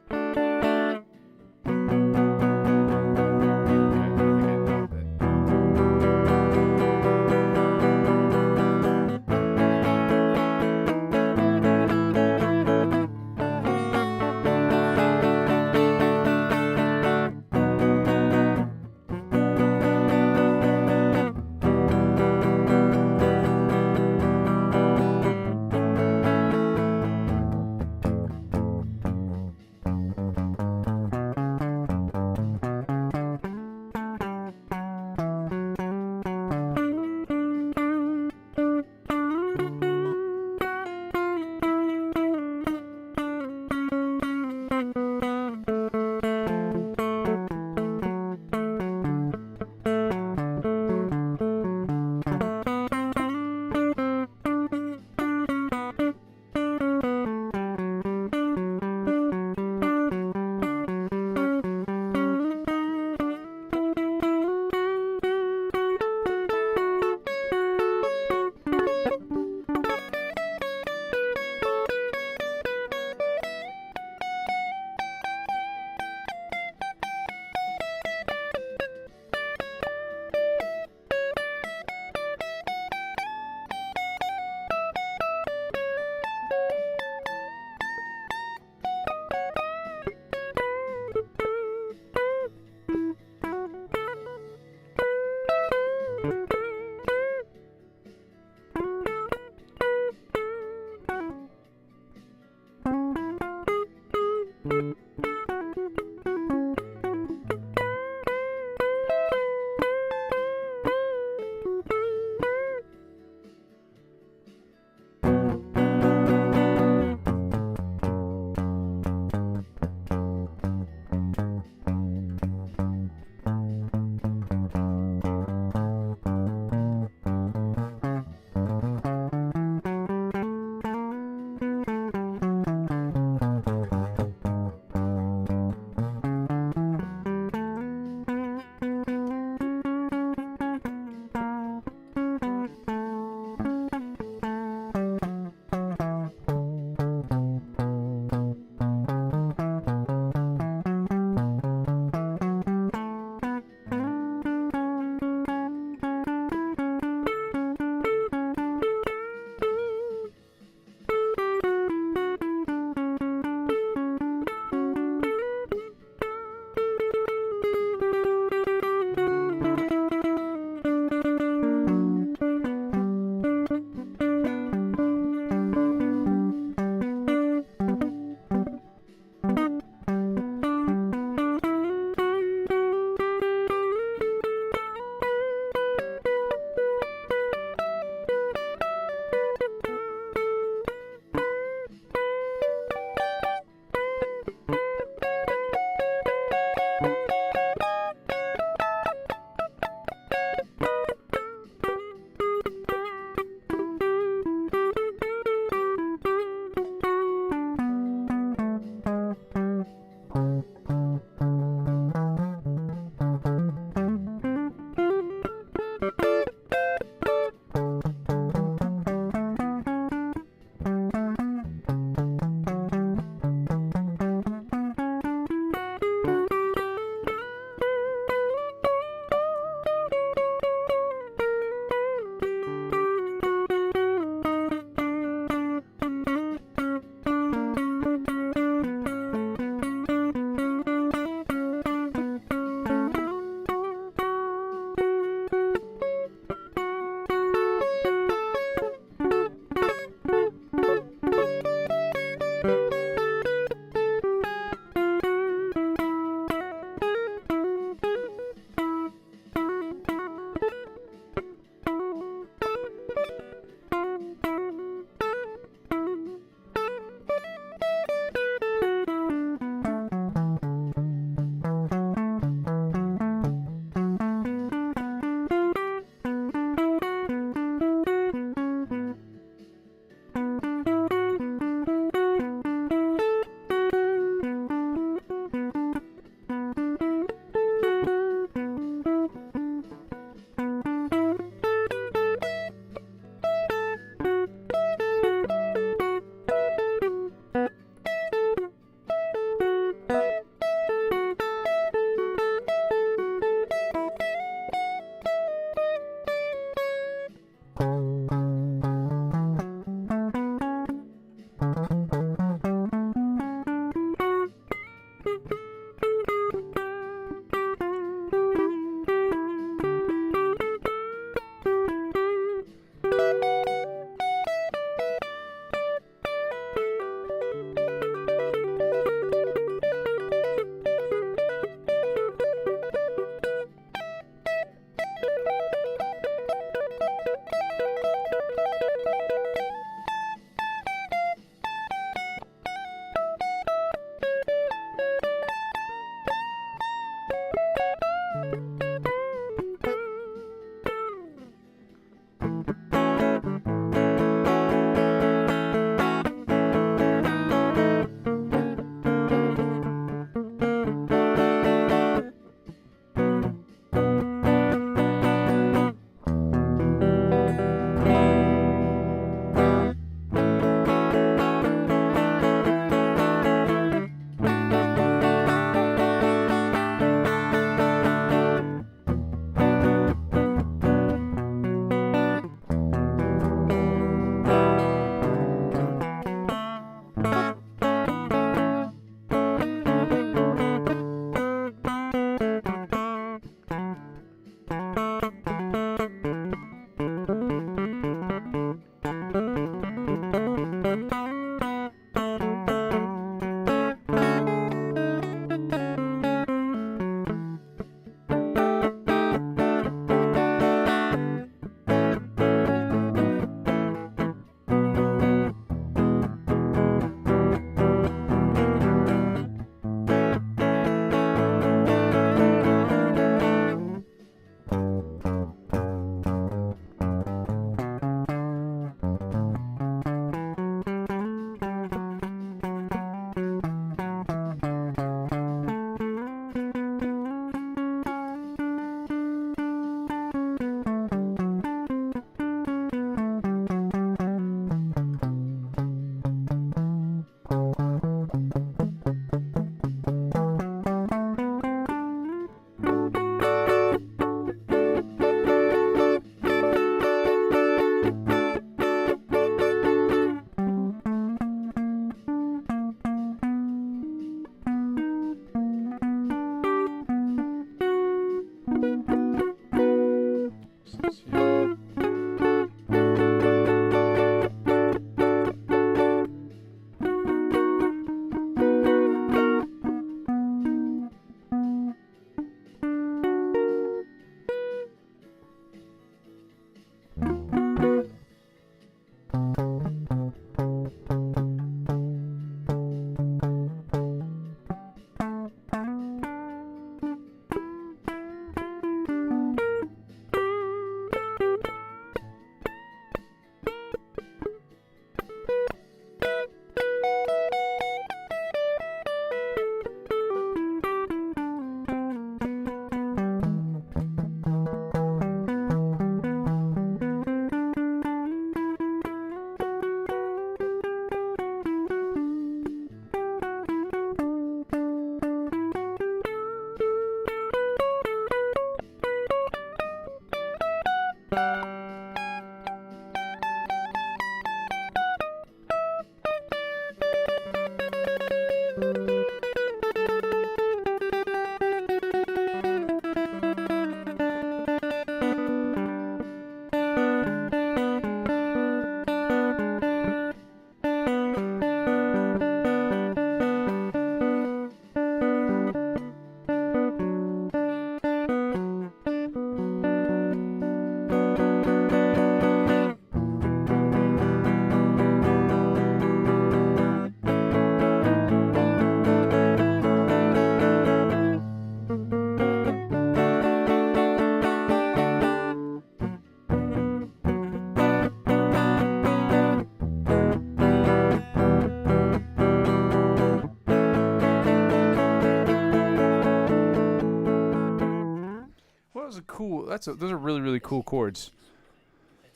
cool. Those are really, really cool chords.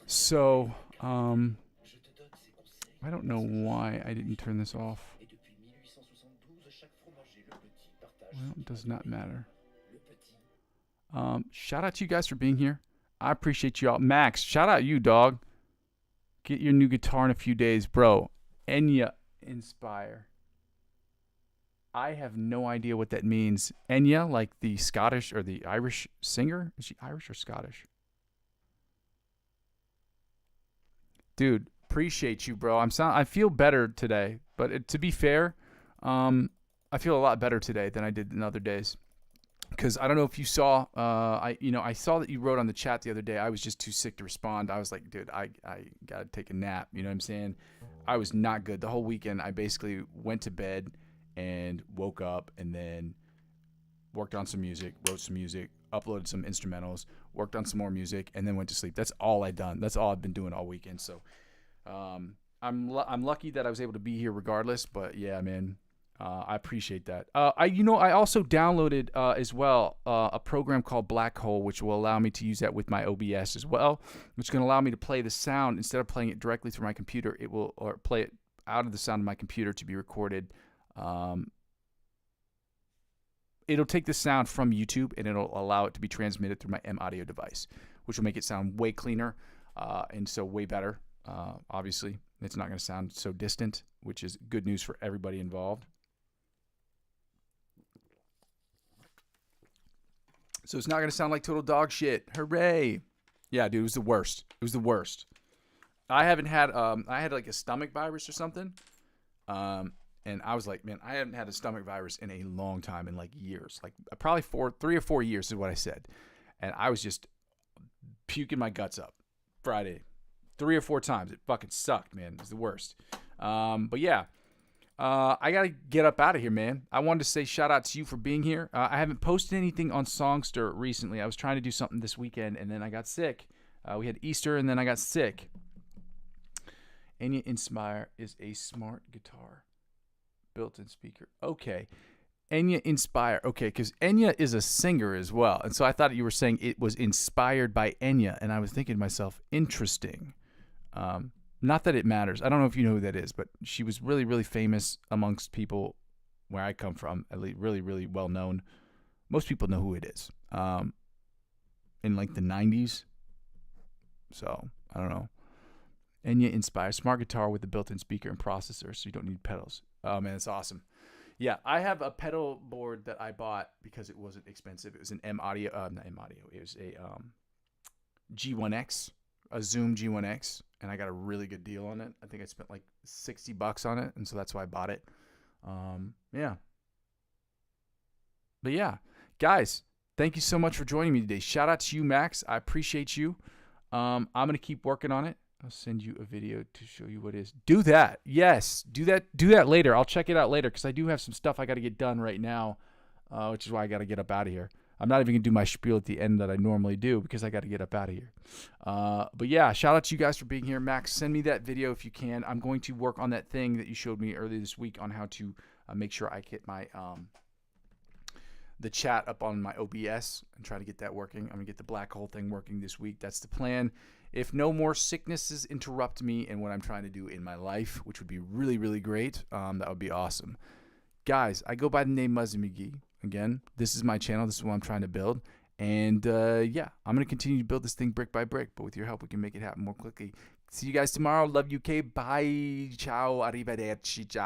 So, I don't know why I didn't turn this off. Well, it does not matter. Shout out to you guys for being here. I appreciate you all. Max, shout out you, dog. Get your new guitar in a few days, bro. Enya Inspire. I have no idea what that means. Enya, like the Scottish or the Irish singer? Is she Irish or Scottish? Dude, appreciate you, bro. I feel better today, but to be fair, I feel a lot better today than I did in other days. Because I don't know if you saw, I saw that you wrote on the chat the other day. I was just too sick to respond. I was like, dude, I gotta take a nap. You know what I'm saying? I was not good the whole weekend. I basically went to bed and woke up and then worked on some music, wrote some music, uploaded some instrumentals, worked on some more music, and then went to sleep. That's all I've done. That's all I've been doing all weekend. So I'm lucky that I was able to be here regardless. But yeah, man. I appreciate that. I also downloaded as well a program called Black Hole, which will allow me to use that with my OBS as well, which is going to allow me to play the sound instead of playing it directly through my computer. It will play it out of the sound of my computer to be recorded. It'll take the sound from YouTube and it'll allow it to be transmitted through my M Audio device, which will make it sound way cleaner and so way better. Obviously, it's not going to sound so distant, which is good news for everybody involved. So it's not going to sound like total dog shit. Hooray. Yeah, dude, it was the worst. It was the worst. I haven't had, I had like a stomach virus or something. And I was like, man, I haven't had a stomach virus in a long time, in like years. Like probably 3 or 4 years is what I said. And I was just puking my guts up Friday. 3 or 4 times. It fucking sucked, man. It was the worst. But yeah. I got to get up out of here, man. I wanted to say shout out to you for being here. I haven't posted anything on Songster recently. I was trying to do something this weekend, and then I got sick. We had Easter, and then I got sick. Enya Inspire is a smart guitar. Built-in speaker. Okay. Enya Inspire. Okay, because Enya is a singer as well. And so I thought you were saying it was inspired by Enya, and I was thinking to myself, interesting. Not that it matters. I don't know if you know who that is, but she was really, really famous amongst people where I come from, at least really, really well known. Most people know who it is. In like the 90s. So, I don't know. Enya Inspire. Smart guitar with a built-in speaker and processor, so you don't need pedals. Oh, man, it's awesome. Yeah, I have a pedal board that I bought because it wasn't expensive. It was an not M Audio. It was a G1X. A Zoom G1X, and I got a really good deal on it. I think I spent like $60 on it, and so that's why I bought it. Yeah. But yeah, guys, thank you so much for joining me today. Shout out to you, Max. I appreciate you. I'm gonna keep working on it. I'll send you a video to show you what it is. Do that. Yes, do that. Do that later. I'll check it out later because I do have some stuff I got to get done right now, which is why I got to get up out of here. I'm not even going to do my spiel at the end that I normally do because I got to get up out of here. But yeah, shout out to you guys for being here. Max, send me that video if you can. I'm going to work on that thing that you showed me earlier this week on how to make sure I get my the chat up on my OBS and try to get that working. I'm going to get the Black Hole thing working this week. That's the plan. If no more sicknesses interrupt me in what I'm trying to do in my life, which would be really, really great, that would be awesome. Guys, I go by the name Muzzy McGee. Again, this is my channel. This is what I'm trying to build. And yeah, I'm going to continue to build this thing brick by brick. But with your help, we can make it happen more quickly. See you guys tomorrow. Love you, UK. Bye. Ciao. Arrivederci. Ciao.